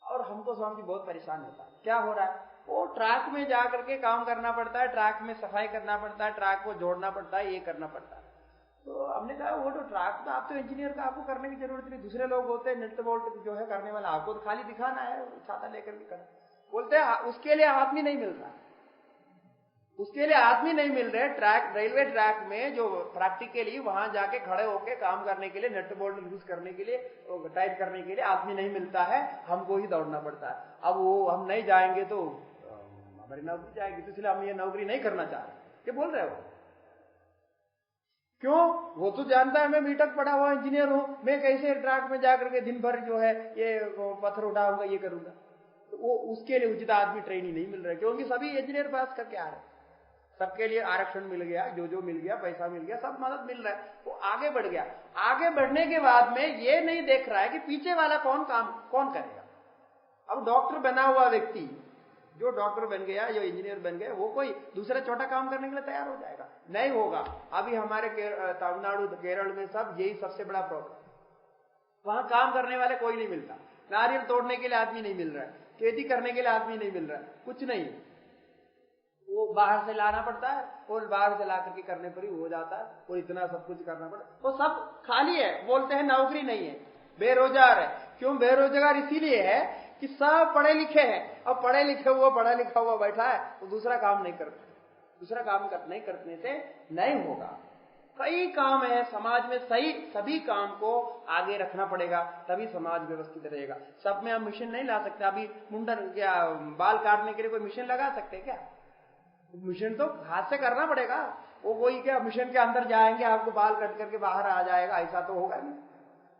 और हमको समझ के बहुत परेशान होता है। क्या हो रहा है? वो ट्रैक में जा करके काम करना पड़ता है, ट्रैक में सफाई करना पड़ता है, ट्रैक को जोड़ना पड़ता है, ये करना पड़ता है। तो हमने कहा वो तो ट्रैक में आप तो इंजीनियर का, आपको करने की जरूरत नहीं, दूसरे लोग होते हैं नट बोल्ट जो है करने वाला, आपको तो खाली दिखाना है, छाता लेकर के करना। बोलते हैं उसके लिए आदमी नहीं मिल रहा, उसके लिए आदमी नहीं मिल रहे। ट्रैक, रेलवे ट्रैक में जो प्रैक्टिकली वहां जाके खड़े होके काम करने के लिए, नट बोल्ट यूज करने के लिए, टाइट करने के लिए आदमी नहीं मिलता है, हमको ही दौड़ना पड़ता है। अब वो हम नहीं जाएंगे तो हमारी नौकरी जाएगी, तो इसलिए हम ये नौकरी नहीं करना चाह रहे, ये बोल रहे हो। क्यों? वो तो जानता है मैं B.Tech पढ़ा हुआ इंजीनियर हूं, मैं कैसे ट्रैक में जाकर के दिन भर जो है ये पत्थर उठाऊंगा, ये करूंगा। तो वो उसके लिए उचित आदमी ट्रेनिंग नहीं मिल रहा है, क्योंकि सभी इंजीनियर पास करके आ रहे हैं, सबके लिए आरक्षण मिल गया, जो मिल गया, पैसा मिल गया, सब मदद मिल रहा है, वो आगे बढ़ गया। आगे बढ़ने के बाद में ये नहीं देख रहा है कि पीछे वाला कौन करेगा। अब डॉक्टर बना हुआ व्यक्ति, जो डॉक्टर बन गया, जो इंजीनियर बन गया, वो कोई दूसरा छोटा काम करने के लिए तैयार हो जाएगा? नहीं होगा। अभी हमारे तमिलनाडु केरल में सब यही सबसे बड़ा प्रॉब्लम, वहां काम करने वाले कोई नहीं मिलता, नारियल तोड़ने के लिए आदमी नहीं मिल रहा है, खेती करने के लिए आदमी नहीं मिल रहा है, कुछ नहीं, वो बाहर से लाना पड़ता है, और बाहर से ला करके करने पर ही हो जाता है, और इतना सब कुछ करना पड़ता है। वो सब खाली है, बोलते हैं नौकरी नहीं है, बेरोजगार है। क्यों बेरोजगार? इसीलिए है कि सब पढ़े लिखे हैं, अब पढ़े लिखे हुआ पढ़ा लिखा हुआ बैठा है, वो दूसरा काम नहीं करते, दूसरा काम नहीं करने से नहीं होगा। कई काम है समाज में, सभी काम को आगे रखना पड़ेगा, तभी समाज व्यवस्थित रहेगा। सब में हम मिशन नहीं ला सकते। अभी मुंडन क्या बाल काटने के लिए कोई मिशन लगा सकते हैं क्या? मिशन तो हाथ से करना पड़ेगा। वो कोई क्या मिशन के अंदर जाएंगे आपको बाल कट करके बाहर आ जाएगा, ऐसा तो होगा नहीं,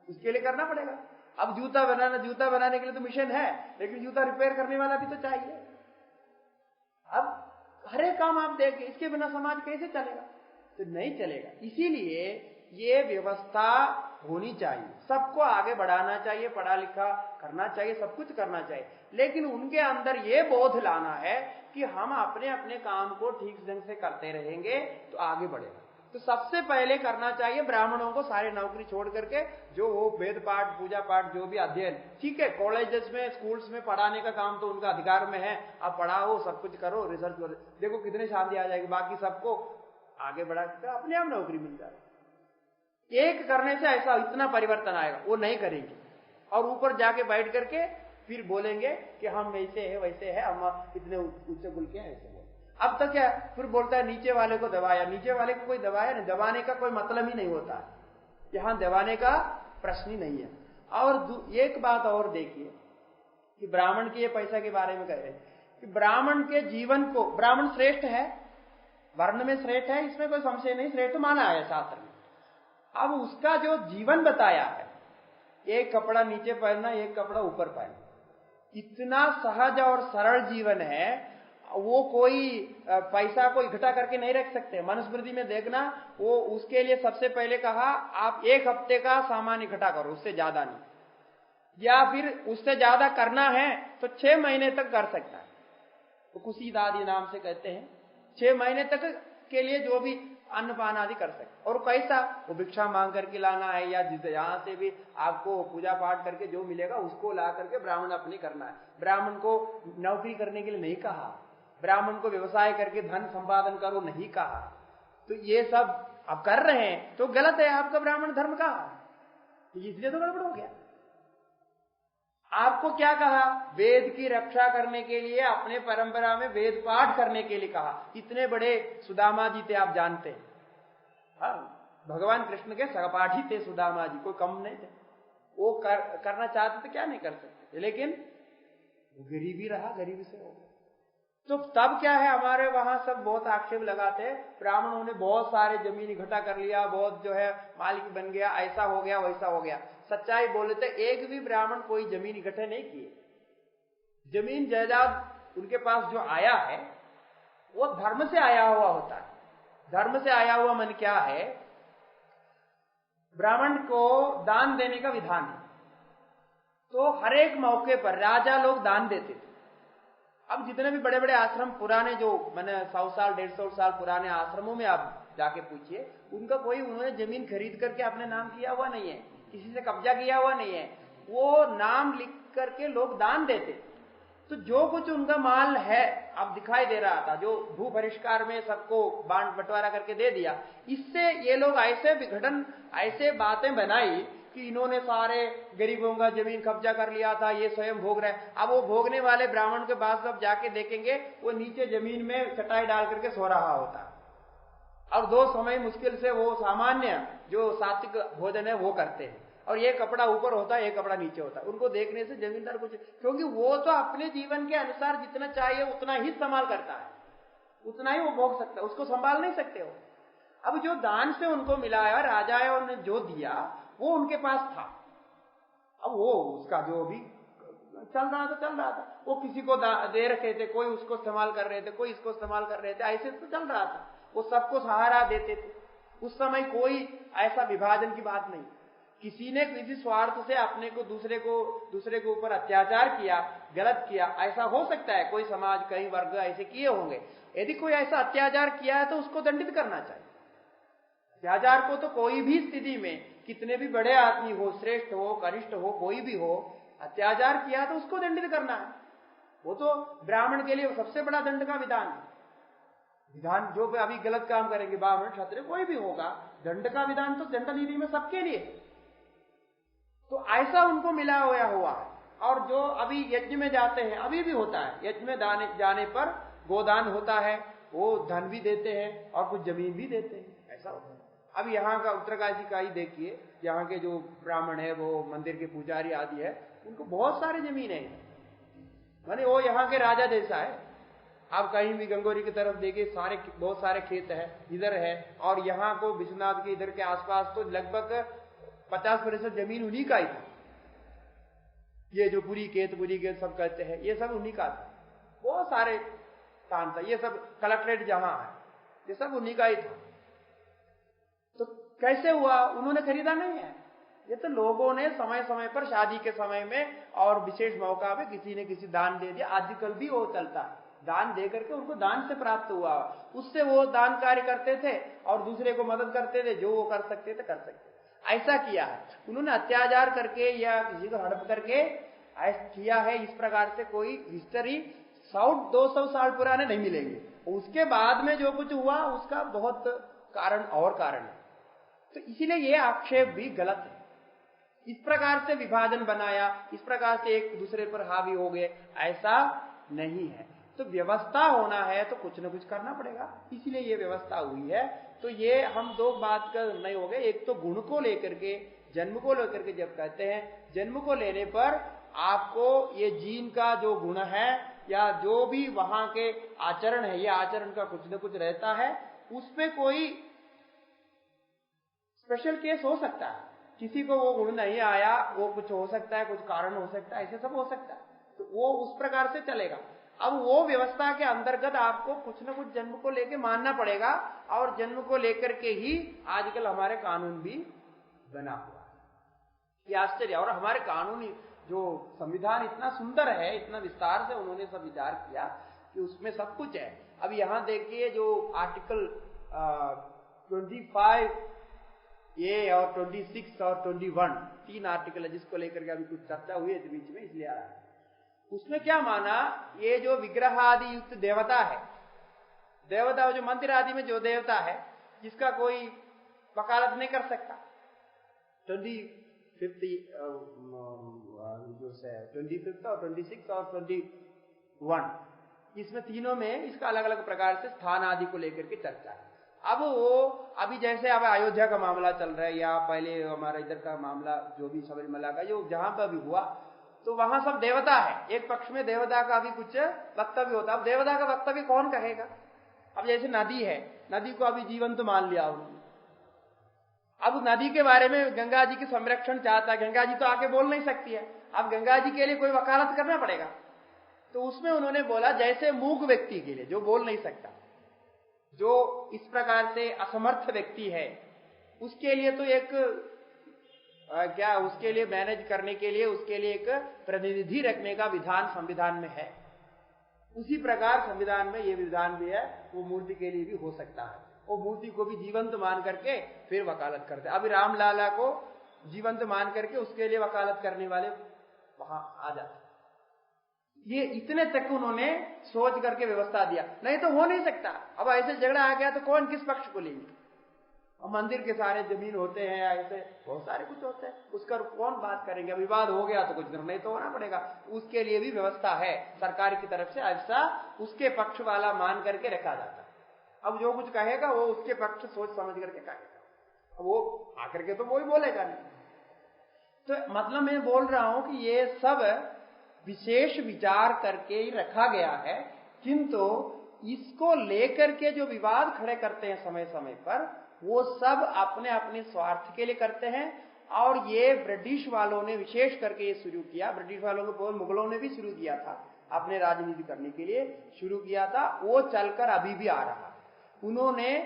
उसके लिए करना पड़ेगा। अब जूता बनाने के लिए तो मिशन है, लेकिन जूता रिपेयर करने वाला भी तो चाहिए। अब हर एक काम आप देखिए, इसके बिना समाज कैसे चलेगा? तो नहीं चलेगा। इसीलिए ये व्यवस्था होनी चाहिए, सबको आगे बढ़ाना चाहिए, पढ़ा लिखा करना चाहिए, सब कुछ करना चाहिए, लेकिन उनके अंदर ये बोध लाना है कि हम अपने अपने काम को ठीक ढंग से करते रहेंगे तो आगे बढ़ेगा। तो सबसे पहले करना चाहिए ब्राह्मणों को सारे नौकरी छोड़ करके, जो वो वेद पाठ, पूजा पाठ, जो भी अध्ययन, ठीक है, कॉलेजेस में, स्कूल्स में पढ़ाने का काम तो उनका अधिकार में है, आप पढ़ाओ, सब कुछ करो, रिसर्च करो, देखो कितने शांति आ जाएगी। बाकी सबको आगे बढ़ा कर अपने आप नौकरी मिल जाएगी। एक करने से ऐसा इतना परिवर्तन आएगा, वो नहीं करेंगे, और ऊपर जाके बैठ करके फिर बोलेंगे कि हम वैसे है वैसे है, हम इतने ऊंचे गुल के हैं, ऐसे बोले। अब तक क्या फिर बोलता है नीचे वाले को दबाया, नीचे वाले को कोई दबाया नहीं, दबाने का कोई मतलब ही नहीं होता है, यहां दबाने का प्रश्न ही नहीं है। और एक बात और देखिए कि ब्राह्मण के पैसा के बारे में कह रहे हैं कि ब्राह्मण के जीवन को, ब्राह्मण श्रेष्ठ है, वर्ण में श्रेष्ठ है, इसमें कोई संशय नहीं, श्रेष्ठ माना है शास्त्र में। अब उसका जो जीवन बताया है, एक कपड़ा नीचे पहनना, एक कपड़ा ऊपर पहनना, इतना सहज और सरल जीवन है, वो कोई पैसा को इकट्ठा करके नहीं रख सकते। मनुस्मृति में देखना, वो उसके लिए सबसे पहले कहा आप 1 हफ्ते का सामान इकट्ठा करो, उससे ज्यादा नहीं, या फिर उससे ज्यादा करना है तो 6 महीने तक कर सकता है। तो कुशीदादी नाम से कहते हैं, 6 महीने तक के लिए जो भी अन्न पान आदि कर सकते। और कैसा, वो भिक्षा मांग करके लाना है या यहाँ से भी आपको पूजा पाठ करके जो मिलेगा उसको ला करके ब्राह्मण अपनी करना है। ब्राह्मण को नौकरी करने के लिए नहीं कहा, ब्राह्मण को व्यवसाय करके धन संपादन करो नहीं कहा। तो ये सब आप कर रहे हैं तो गलत है आपका ब्राह्मण धर्म का, इसलिए तो गड़बड़ हो गया। आपको क्या कहा, वेद की रक्षा करने के लिए, अपने परंपरा में वेद पाठ करने के लिए कहा। इतने बड़े सुदामा जी थे, आप जानते हैं। हाँ, भगवान कृष्ण के सहपाठी थे सुदामा जी, कोई कम नहीं थे। वो करना चाहते थे, क्या नहीं कर सकते, लेकिन गरीबी रहा, गरीबी से हो गया। तो तब क्या है, हमारे वहां सब बहुत आक्षेप लगाते हैं, ब्राह्मणों ने बहुत सारे जमीन इकट्ठा कर लिया, बहुत जो है मालिक बन गया, ऐसा हो गया वैसा हो गया। सच्चाई बोले तो एक भी ब्राह्मण कोई जमीन इकट्ठे नहीं किए। जमीन जायदाद उनके पास जो आया है वो धर्म से आया हुआ होता है। धर्म से आया हुआ मन क्या है, ब्राह्मण को दान देने का विधान है। तो हर एक मौके पर राजा लोग दान देते थे। अब जितने भी बड़े बड़े आश्रम पुराने, जो मैंने 100 साल 150 साल पुराने आश्रमों में आप जाके पूछिए, उनका कोई उन्होंने जमीन खरीद करके अपने नाम किया हुआ नहीं है, किसी से कब्जा किया हुआ नहीं है। वो नाम लिख करके लोग दान देते। तो जो कुछ उनका माल है अब दिखाई दे रहा था, जो भू परिष्कार में सबको बांट बंटवारा करके दे दिया, इससे ये लोग ऐसे विघटन, ऐसे बातें बनाई कि इन्होंने सारे गरीबों का जमीन कब्जा कर लिया था, ये स्वयं भोग रहे। अब वो भोगने वाले ब्राह्मण के पास सब जाके देखेंगे, वो नीचे जमीन में चटाई डाल करके सो रहा होता। और 2 समय मुश्किल से वो सामान्य जो सात्विक भोजन है वो करते हैं, और ये कपड़ा ऊपर होता है, ये कपड़ा नीचे होता है। उनको देखने से जमींदार कुछ, क्योंकि वो तो अपने जीवन के अनुसार जितना चाहिए उतना ही इस्तेमाल करता है, उतना ही वो भोग सकता है, उसको संभाल नहीं सकते हो। अब जो दान से उनको मिला है, राजाओं ने जो दिया वो उनके पास था। अब वो उसका जो भी चल रहा था, वो किसी को दे रखे थे, कोई उसको इस्तेमाल कर रहे थे, कोई इसको इस्तेमाल कर रहे थे, ऐसे तो चल रहा था। वो सबको सहारा देते थे। उस समय कोई ऐसा विभाजन की बात नहीं। किसी ने किसी स्वार्थ से अपने को दूसरे के ऊपर अत्याचार किया, गलत किया, ऐसा हो सकता है। कोई समाज, कई वर्ग ऐसे किए होंगे। यदि कोई ऐसा अत्याचार किया है तो उसको दंडित करना चाहिए। अत्याचार को तो कोई भी स्थिति में, कितने भी बड़े आदमी हो, श्रेष्ठ हो, कनिष्ठ हो, कोई भी हो, अत्याचार किया तो उसको दंडित करना है। वो तो ब्राह्मण के लिए सबसे बड़ा दंड का विधान है। विधान जो अभी गलत काम करेंगे, ब्राह्मण क्षत्रिय कोई भी होगा, दंड का विधान तो दंड नीति में सबके लिए। तो ऐसा उनको मिला हुआ है। और जो अभी यज्ञ में जाते हैं, अभी भी होता है, यज्ञ में जाने पर गोदान होता है, वो धन भी देते हैं और कुछ जमीन भी देते हैं, ऐसा होता है। अब यहाँ का उत्तरकाशी का ही देखिए, यहाँ के जो ब्राह्मण है, वो मंदिर के पुजारी आदि है, उनको बहुत सारे जमीन है, माने वो यहाँ के राजा जैसा है। आप कहीं भी गंगोरी की तरफ देखिए, बहुत सारे खेत है, इधर है। और यहाँ को विश्वनाथ के इधर के आसपास तो लगभग 50% जमीन उन्हीं का ही था। ये जो पूरी खेत सब कहते हैं, ये सब उन्हीं का था। बहुत सारे स्थान था, ये सब कलेक्ट्रेट जहां है, ये सब उन्हीं का ही था। तो कैसे हुआ, उन्होंने खरीदा नहीं है। ये तो लोगों ने समय समय पर, शादी के समय में और विशेष मौका पे किसी ने किसी दान दे दिया। आजकल भी वो चलता है, दान दे करके उनको दान से प्राप्त हुआ, उससे वो दान कार्य करते थे और दूसरे को मदद करते थे, जो वो कर सकते थे कर सकते। ऐसा किया है उन्होंने, अत्याचार करके या किसी को हड़प करके ऐसा किया है। इस प्रकार से कोई हिस्ट्री 100-200 साल पुराने नहीं मिलेंगे। उसके बाद में जो कुछ हुआ उसका बहुत कारण है। तो इसीलिए ये आक्षेप भी गलत है। इस प्रकार से विभाजन बनाया, इस प्रकार से एक दूसरे पर हावी हो गए, ऐसा नहीं है। तो व्यवस्था होना है तो कुछ न कुछ करना पड़ेगा, इसीलिए ये व्यवस्था हुई है। तो ये हम 2 बात का नहीं हो गए। एक तो गुण को लेकर के, जन्म को लेकर के जब कहते हैं, जन्म को लेने पर आपको ये जीन का जो गुण है या जो भी वहां के आचरण है, ये आचरण का कुछ न कुछ रहता है, उसमें कोई स्पेशल केस हो सकता है। किसी को वो गुण नहीं आया, वो कुछ हो सकता है, कुछ कारण हो सकता है, ऐसे सब हो सकता है, तो वो उस प्रकार से चलेगा। अब वो व्यवस्था के अंतर्गत आपको कुछ न कुछ जन्म को लेकर मानना पड़ेगा, और जन्म को लेकर के ही आजकल हमारे कानून भी बना हुआ है। ये आश्चर्य। और हमारे कानून जो संविधान इतना सुंदर है, इतना विस्तार से उन्होंने सब विचार किया कि उसमें सब कुछ है। अब यहां देखिए, जो आर्टिकल 25A और 26 और 21 3 आर्टिकल है जिसको लेकर के अभी कुछ चर्चा हुई है बीच में, इसलिए आ रहा है। उसमें क्या माना, ये जो विग्रह आदि युक्त देवता है, देवता जो मंदिर आदि में जो देवता है जिसका कोई वकालत नहीं कर सकता, 25th और 26 और 21, इसमें तीनों में इसका अलग अलग प्रकार से स्थान आदि को लेकर के चर्चा है। अब वो अभी जैसे अब अयोध्या का मामला चल रहा है या पहले हमारा इधर का मामला जो भी सबरीमला का जो जहां पर भी हुआ, तो वहां सब देवता है, एक पक्ष में देवता का भी कुछ वक्तव्य होता है। अब देवता का वक्तव्य कौन कहेगा? अब जैसे नदी है, नदी को अभी जीवंत मान लिया उन्होंने, अब नदी के बारे में गंगा जी की संरक्षण चाहता है, गंगा जी तो आके बोल नहीं सकती है, अब गंगा जी के लिए कोई वकालत करना पड़ेगा। तो उसमें उन्होंने बोला जैसे मूक व्यक्ति के लिए जो बोल नहीं सकता, जो इस प्रकार से असमर्थ व्यक्ति है, उसके लिए तो एक उसके लिए मैनेज करने के लिए उसके लिए एक प्रतिनिधि रखने का विधान संविधान में है, उसी प्रकार संविधान में ये विधान भी है, वो मूर्ति के लिए भी हो सकता है। वो मूर्ति को भी जीवंत मान करके फिर वकालत करते। अभी रामलाला को जीवंत मान करके उसके लिए वकालत करने वाले वहां आ जाते। ये इतने तक उन्होंने सोच करके व्यवस्था दिया, नहीं तो हो नहीं सकता। अब ऐसे झगड़ा आ गया तो कौन किस पक्ष को लेंगे? और मंदिर के सारे जमीन होते हैं, ऐसे बहुत सारे कुछ होते हैं, उसका कौन बात करेंगे? विवाद हो गया तो कुछ निर्णय तो होना पड़ेगा, उसके लिए भी व्यवस्था है सरकार की तरफ से, ऐसा उसके पक्ष वाला मान करके रखा जाता है। अब जो कुछ कहेगा वो उसके पक्ष सोच समझ करके कहेगा, अब वो आकर के तो वो ही बोलेगा नहीं। तो मतलब मैं बोल रहा हूं कि ये सब विशेष विचार करके ही रखा गया है, किंतु इसको लेकर के जो विवाद खड़े करते हैं समय समय पर, वो सब अपने अपने स्वार्थ के लिए करते हैं। और ये ब्रिटिश वालों ने विशेष करके ये शुरू किया, ब्रिटिश वालों को मुगलों ने भी शुरू किया था, अपने राजनीति करने के लिए शुरू किया था, वो चलकर अभी भी आ रहा। उन्होंने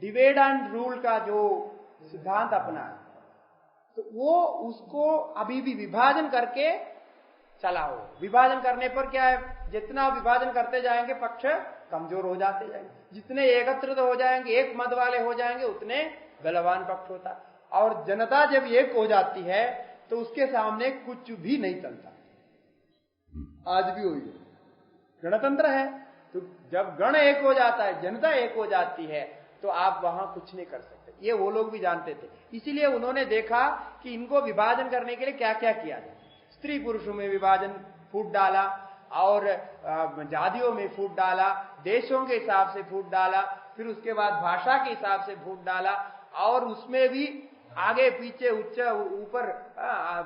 डिवाइड एंड रूल का जो सिद्धांत अपनाया, तो वो उसको अभी भी विभाजन करके चला हो। विभाजन करने पर क्या है, जितना विभाजन करते जाएंगे पक्ष कमजोर हो जाते जाएंगे, जितने एकत्रित हो जाएंगे, एक मत वाले हो जाएंगे, उतने बलवान पक्ष होता। और जनता जब एक हो जाती है तो उसके सामने कुछ भी नहीं चलता। आज भी हुई गणतंत्र है, तो जब गण एक हो जाता है, जनता एक हो जाती है, तो आप वहां कुछ नहीं कर सकते। ये वो लोग भी जानते थे, इसीलिए उन्होंने देखा कि इनको विभाजन करने के लिए क्या क्या किया जाए। स्त्री पुरुषों में विभाजन फूट डाला, और जातियों में फूट डाला, देशों के हिसाब से फूट डाला, फिर उसके बाद भाषा के हिसाब से फूट डाला, और उसमें भी आगे पीछे उच्च ऊपर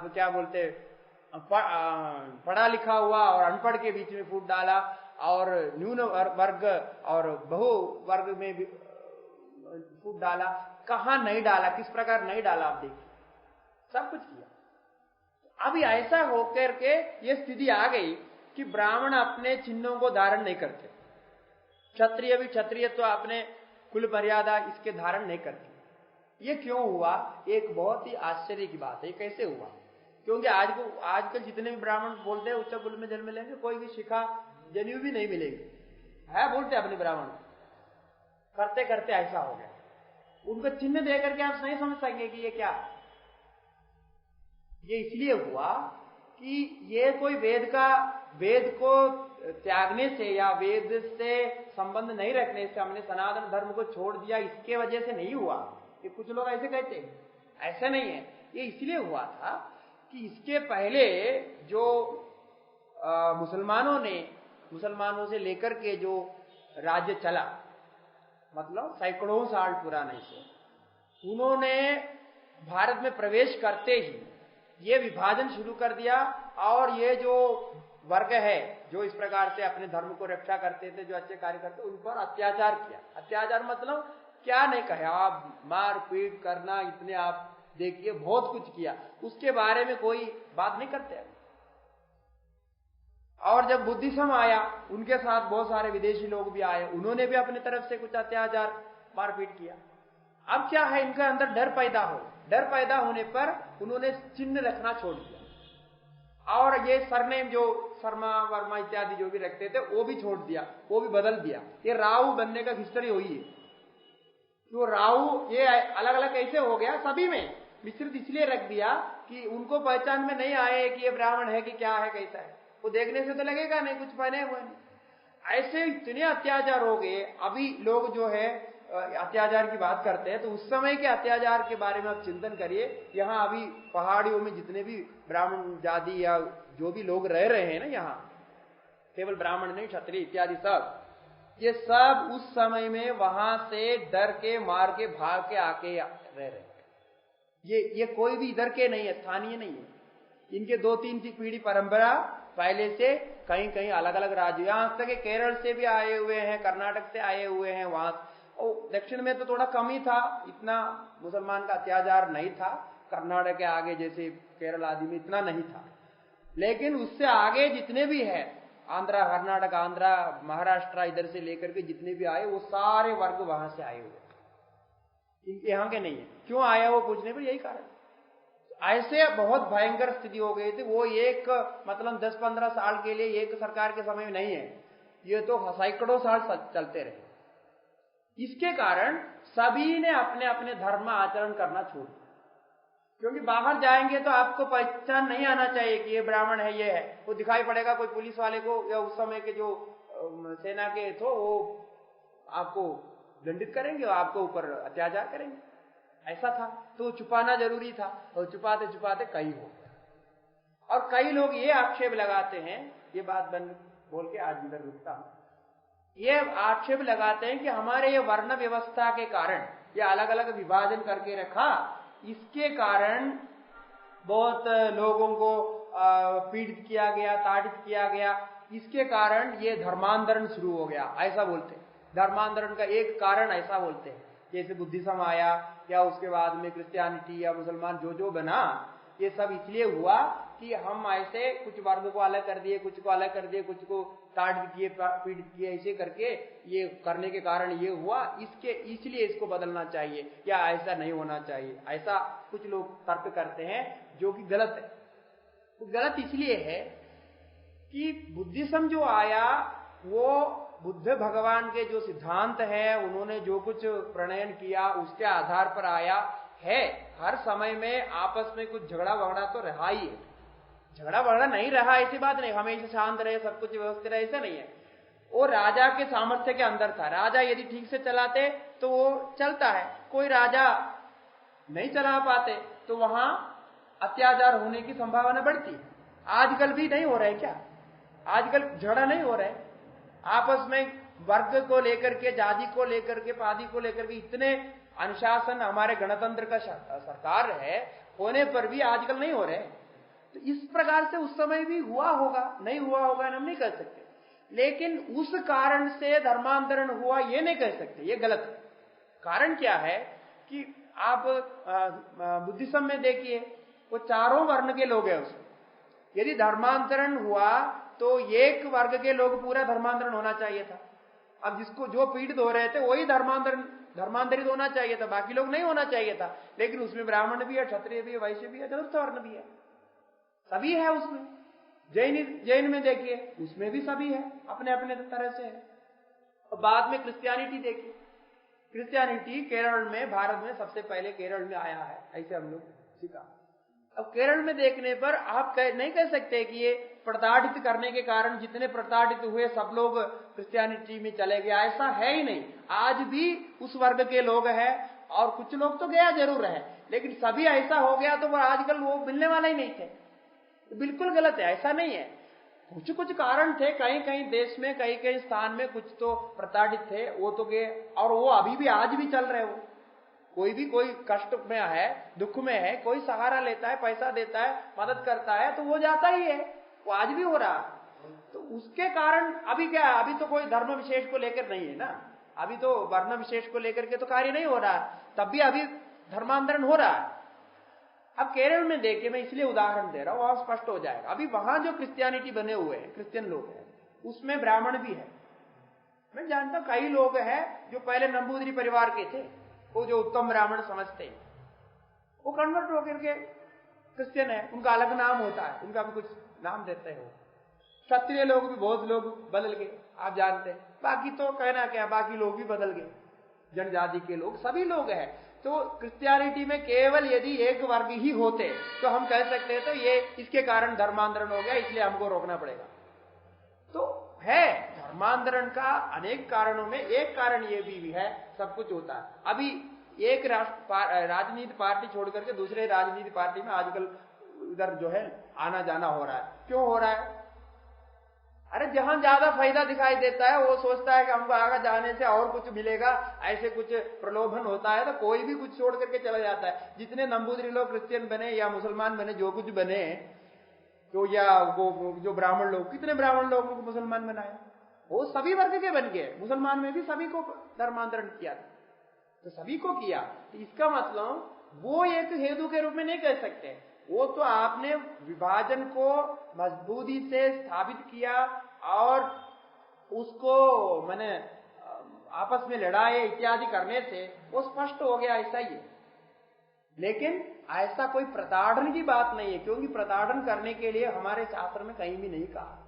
क्या बोलते पढ़ा लिखा हुआ और अनपढ़ के बीच में फूट डाला, और न्यून वर्ग और बहु वर्ग में भी फूट डाला। कहां नहीं डाला, किस प्रकार नहीं डाला, आप देखिए, सब कुछ किया। अभी ऐसा होकर के ये स्थिति आ गई कि ब्राह्मण अपने चिन्हों को धारण नहीं करते, क्षत्रिय भी क्षत्रिय तो अपने कुल मर्यादा इसके धारण नहीं करते। ये क्यों हुआ? एक बहुत ही आश्चर्य की बात है। कैसे हुआ? क्योंकि आजकल जितने भी ब्राह्मण बोलते हैं उच्च कुल में जन्म लेंगे, कोई भी शिखा जनेऊ भी नहीं मिलेगी, है बोलते अपने ब्राह्मण, करते करते ऐसा हो गया। उनको चिन्ह देकर के आप नहीं समझ सकेंगे कि ये क्या है। ये इसलिए हुआ कि ये कोई वेद को त्यागने से या वेद से संबंध नहीं रखने से हमने सनातन धर्म को छोड़ दिया, इसके वजह से नहीं हुआ। ये कुछ लोग ऐसे कहते हैं, ऐसा नहीं है। ये इसलिए हुआ था कि इसके पहले जो मुसलमानों से लेकर के जो राज्य चला, मतलब सैकड़ों साल पुराने से, उन्होंने भारत में प्रवेश करते ही ये विभाजन शुरू कर दिया। और ये जो वर्ग है जो इस प्रकार से अपने धर्म को रक्षा करते थे, जो अच्छे कार्य करते, उन पर अत्याचार किया। अत्याचार मतलब क्या नहीं कहे, आप मार पीट करना, इतने आप देखिए बहुत कुछ किया, उसके बारे में कोई बात नहीं करते। और जब बुद्धिज्म आया, उनके साथ बहुत सारे विदेशी लोग भी आए, उन्होंने भी अपनी तरफ से कुछ अत्याचार मारपीट किया। अब क्या है, इनके अंदर डर पैदा होने पर उन्होंने चिन्ह रखना छोड़ दिया, और ये सरनेम जो शर्मा वर्मा इत्यादि जो भी रखते थे वो भी छोड़ दिया, वो भी बदल दिया। ये राव बनने का हिस्ट्री हुई है, तो राहु ये अलग अलग कैसे हो गया, सभी में मिश्रित इसलिए रख दिया कि उनको पहचान में नहीं आए कि ये ब्राह्मण है कि क्या है कैसा है। वो देखने से तो लगेगा नहीं कुछ पहने हुए नहीं। ऐसे इतने अत्याचार हो गए। अभी लोग जो है अत्याचार की बात करते हैं, तो उस समय के अत्याचार के बारे में आप चिंतन करिए। यहाँ अभी पहाड़ियों में जितने भी ब्राह्मण जाति या जो भी लोग रह रहे हैं ना, यहाँ केवल ब्राह्मण नहीं, क्षत्रिय इत्यादि सब, ये सब उस समय में वहां से डर के मार के भाग के आके रह रहे। ये कोई भी इधर के नहीं है, स्थानीय नहीं है। इनके 2-3 पीढ़ी परंपरा पहले से कहीं कहीं अलग अलग राज्य, यहां तक केरल से भी आए हुए हैं, कर्नाटक से आए हुए हैं। वहां दक्षिण में तो थोड़ा कम ही था, इतना मुसलमान का अत्याचार नहीं था। कर्नाटक के आगे जैसे केरल आदि में इतना नहीं था, लेकिन उससे आगे जितने भी है, आंध्रा, कर्नाटक, आंध्रा, महाराष्ट्र, इधर से लेकर के जितने भी आए वो सारे वर्ग वहां से आए हुए, यहाँ के नहीं है। क्यों आया वो पूछने पर यही कारण, ऐसे बहुत भयंकर स्थिति हो गई थी। वो एक मतलब 10-15 साल के लिए एक सरकार के समय में नहीं है, ये तो सैकड़ों साल चलते रहे। इसके कारण सभी ने अपने अपने धर्म आचरण करना छोड़ दिया, क्योंकि बाहर जाएंगे तो आपको पहचान नहीं आना चाहिए कि ये ब्राह्मण है, ये है। वो दिखाई पड़ेगा कोई पुलिस वाले को, या उस समय के जो सेना के थे वो आपको दंडित करेंगे और आपको ऊपर अत्याचार करेंगे। ऐसा था, तो छुपाना जरूरी था, और छुपाते छुपाते कई हो गया। और कई लोग ये आक्षेप लगाते हैं, ये बात बंद बोल के आज इधर रुकता हूं, ये आक्षेप लगाते हैं कि हमारे ये वर्ण व्यवस्था के कारण, ये अलग अलग विभाजन करके रखा, इसके कारण बहुत लोगों को पीड़ित किया गया, ताड़ित किया गया। इसके कारण ये धर्मांतरण शुरू हो गया, ऐसा बोलते हैं। धर्मांतरण का एक कारण ऐसा बोलते हैं, जैसे बुद्धिज्म आया या उसके बाद में क्रिश्चियनिटी या मुसलमान जो बना, ये सब इसलिए हुआ कि हम ऐसे कुछ वर्ग को अलग कर दिए, कुछ को अलग कर दिए, कुछ को ताड़ित किए, पीड़ित किए, ऐसे करके ये करने के कारण ये हुआ। इसलिए इसको बदलना चाहिए या ऐसा नहीं होना चाहिए, ऐसा कुछ लोग तर्क करते हैं, जो कि गलत है। तो गलत इसलिए है कि बुद्धिज्म जो आया वो बुद्ध भगवान के जो सिद्धांत है, उन्होंने जो कुछ प्रणयन किया उसके आधार पर आया है। हर समय में आपस में कुछ झगड़ा वगड़ा तो रहा ही है, झगड़ा वगड़ा नहीं रहा ऐसी बात नहीं, हमेशा शांत रहे, सब कुछ व्यवस्थित रहे, ऐसा नहीं है। वो राजा के सामर्थ्य के अंदर था। राजा यदि ठीक से चलाते तो वो चलता है, कोई राजा नहीं चला पाते तो वहां अत्याचार होने की संभावना बढ़ती है। आजकल भी नहीं हो रहा है क्या? आजकल झगड़ा नहीं हो रहा है आपस में, वर्ग को लेकर के, जाति को लेकर के, पादी को लेकर के। इतने अनुशासन हमारे गणतंत्र का सरकार है, होने पर भी आजकल नहीं हो रहे। तो इस प्रकार से उस समय भी हुआ होगा, नहीं हुआ होगा हम नहीं कह सकते, लेकिन उस कारण से धर्मांतरण हुआ ये नहीं कह सकते, ये गलत है। कारण क्या है कि आप बुद्धिज्म में देखिए, वो चारों वर्ण के लोग हैं उसमें। यदि धर्मांतरण हुआ तो एक वर्ग के लोग पूरा धर्मांतरण होना चाहिए था। अब जिसको जो पीड़ित हो रहे थे वही धर्मांतरित होना चाहिए था, बाकी लोग नहीं होना चाहिए था। लेकिन उसमें ब्राह्मण भी है, क्षत्रिय भी है, वैश्य भी है, चतुर्थ वर्ण भी है, सभी है उसमें। जैन में देखिए, उसमें भी सभी है, अपने अपने तरह से है। और बाद में क्रिश्चियनिटी देखिए, क्रिश्चियनिटी केरल में, भारत में सबसे पहले केरल में आया है, ऐसे हम लोग सीखा। अब केरल में देखने पर आप नहीं कह सकते कि ये प्रताड़ित करने के कारण जितने प्रताड़ित हुए सब लोग क्रिश्चियनिटी में चले गए, ऐसा है ही नहीं। आज भी उस वर्ग के लोग हैं, और कुछ लोग तो गया जरूर है, लेकिन सभी ऐसा हो गया तो वो आजकल वो मिलने वाला ही नहीं थे। बिल्कुल गलत है, ऐसा नहीं है। कुछ कुछ कारण थे, कहीं कहीं देश में, कहीं कहीं स्थान में कुछ तो प्रताड़ित थे, वो तो गए, और वो अभी भी आज भी चल रहे हो। कोई भी कोई कष्ट में है, दुख में है, कोई सहारा लेता है, पैसा देता है, मदद करता है, तो वो जाता ही है, वो आज भी हो रहा। तो उसके कारण अभी क्या, अभी तो कोई धर्म विशेष को लेकर नहीं है ना, अभी तो वर्ण विशेष को लेकर के तो कार्य नहीं हो रहा, तब भी अभी धर्मांतरण हो रहा है। अब केरल में देखिए, मैं इसलिए उदाहरण दे रहा हूं, वहां स्पष्ट हो जाएगा। अभी वहां जो क्रिश्चियनिटी बने हुए हैं, क्रिश्चियन लोग हैं, उसमें ब्राह्मण भी है। मैं जानता हूं कई लोग हैं जो पहले नंबूदरी परिवार के थे, वो जो उत्तम ब्राह्मण समझते हैं, वो कन्वर्ट होकर के क्रिश्चियन है, उनका अलग नाम होता है, उनका भी कुछ नाम देते हैं। क्षत्रिय लोग भी बहुत लोग बदल गए, आप जानते हैं। बाकी तो कहना क्या, बाकी लोग भी बदल गए। जनजाति के लोग, सभी लोग हैं। तो क्रिश्चियनिटी में केवल यदि एक वर्ग ही होते तो हम कह सकते हैं तो ये इसके कारण धर्मांतरण हो गया, इसलिए हमको रोकना पड़ेगा। तो है धर्मांतरण का अनेक कारणों में एक कारण ये भी है, सब कुछ होता है। अभी एक राजनीति पार्टी छोड़ करके दूसरे राजनीति पार्टी में आजकल इधर जो है आना जाना हो रहा है। क्यों हो रहा है? अरे जहां ज्यादा फायदा दिखाई देता है वो सोचता है कि हमको आगे जाने से और कुछ मिलेगा, ऐसे कुछ प्रलोभन होता है तो कोई भी कुछ छोड़ करके चला जाता है। जितने नंबूदरी लोग क्रिश्चियन बने या मुसलमान बने, जो कुछ बने, तो या वो जो ब्राह्मण लोग, कितने ब्राह्मण लोगों को मुसलमान बनाया, वो सभी वर्ग के बन गए। मुसलमान में भी सभी को धर्मांतरण किया, तो सभी को किया। तो इसका मतलब वो एक हेतु के रूप में नहीं कह सकते। वो तो आपने विभाजन को मजबूती से स्थापित किया और उसको मैंने आपस में लड़ाई इत्यादि करने से वो स्पष्ट हो गया, ऐसा ही है। लेकिन ऐसा कोई प्रताड़न की बात नहीं है, क्योंकि प्रताड़न करने के लिए हमारे शास्त्र में कहीं भी नहीं कहा।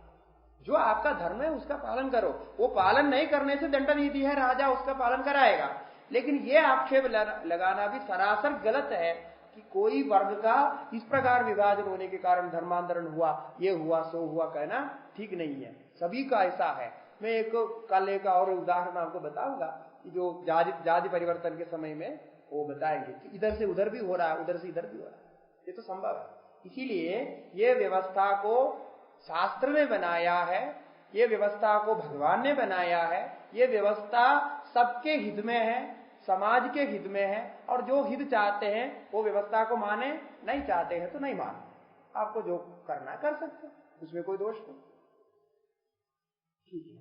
जो आपका धर्म है उसका पालन करो, वो पालन नहीं करने से दंड नीति है, राजा उसका पालन कराएगा। लेकिन ये आक्षेप लगाना भी सरासर गलत है कि कोई वर्ग का इस प्रकार विभाजन होने के कारण धर्मांतरण हुआ, ये हुआ सो हुआ, कहना ठीक नहीं है। सभी का ऐसा है। मैं एक कल एक और उदाहरण आपको बताऊंगा कि जो जाति परिवर्तन के समय में वो बताएंगे कि इधर से उधर भी हो रहा है, उधर से इधर भी हो रहा है, ये तो संभव है। इसीलिए ये व्यवस्था को शास्त्र ने बनाया है, ये व्यवस्था को भगवान ने बनाया है, ये व्यवस्था सबके हित में है, समाज के हित में है। और जो हित चाहते हैं वो व्यवस्था को माने, नहीं चाहते हैं तो नहीं माने। आपको जो करना कर सकते, उसमें कोई दोष नहीं। ठीक है।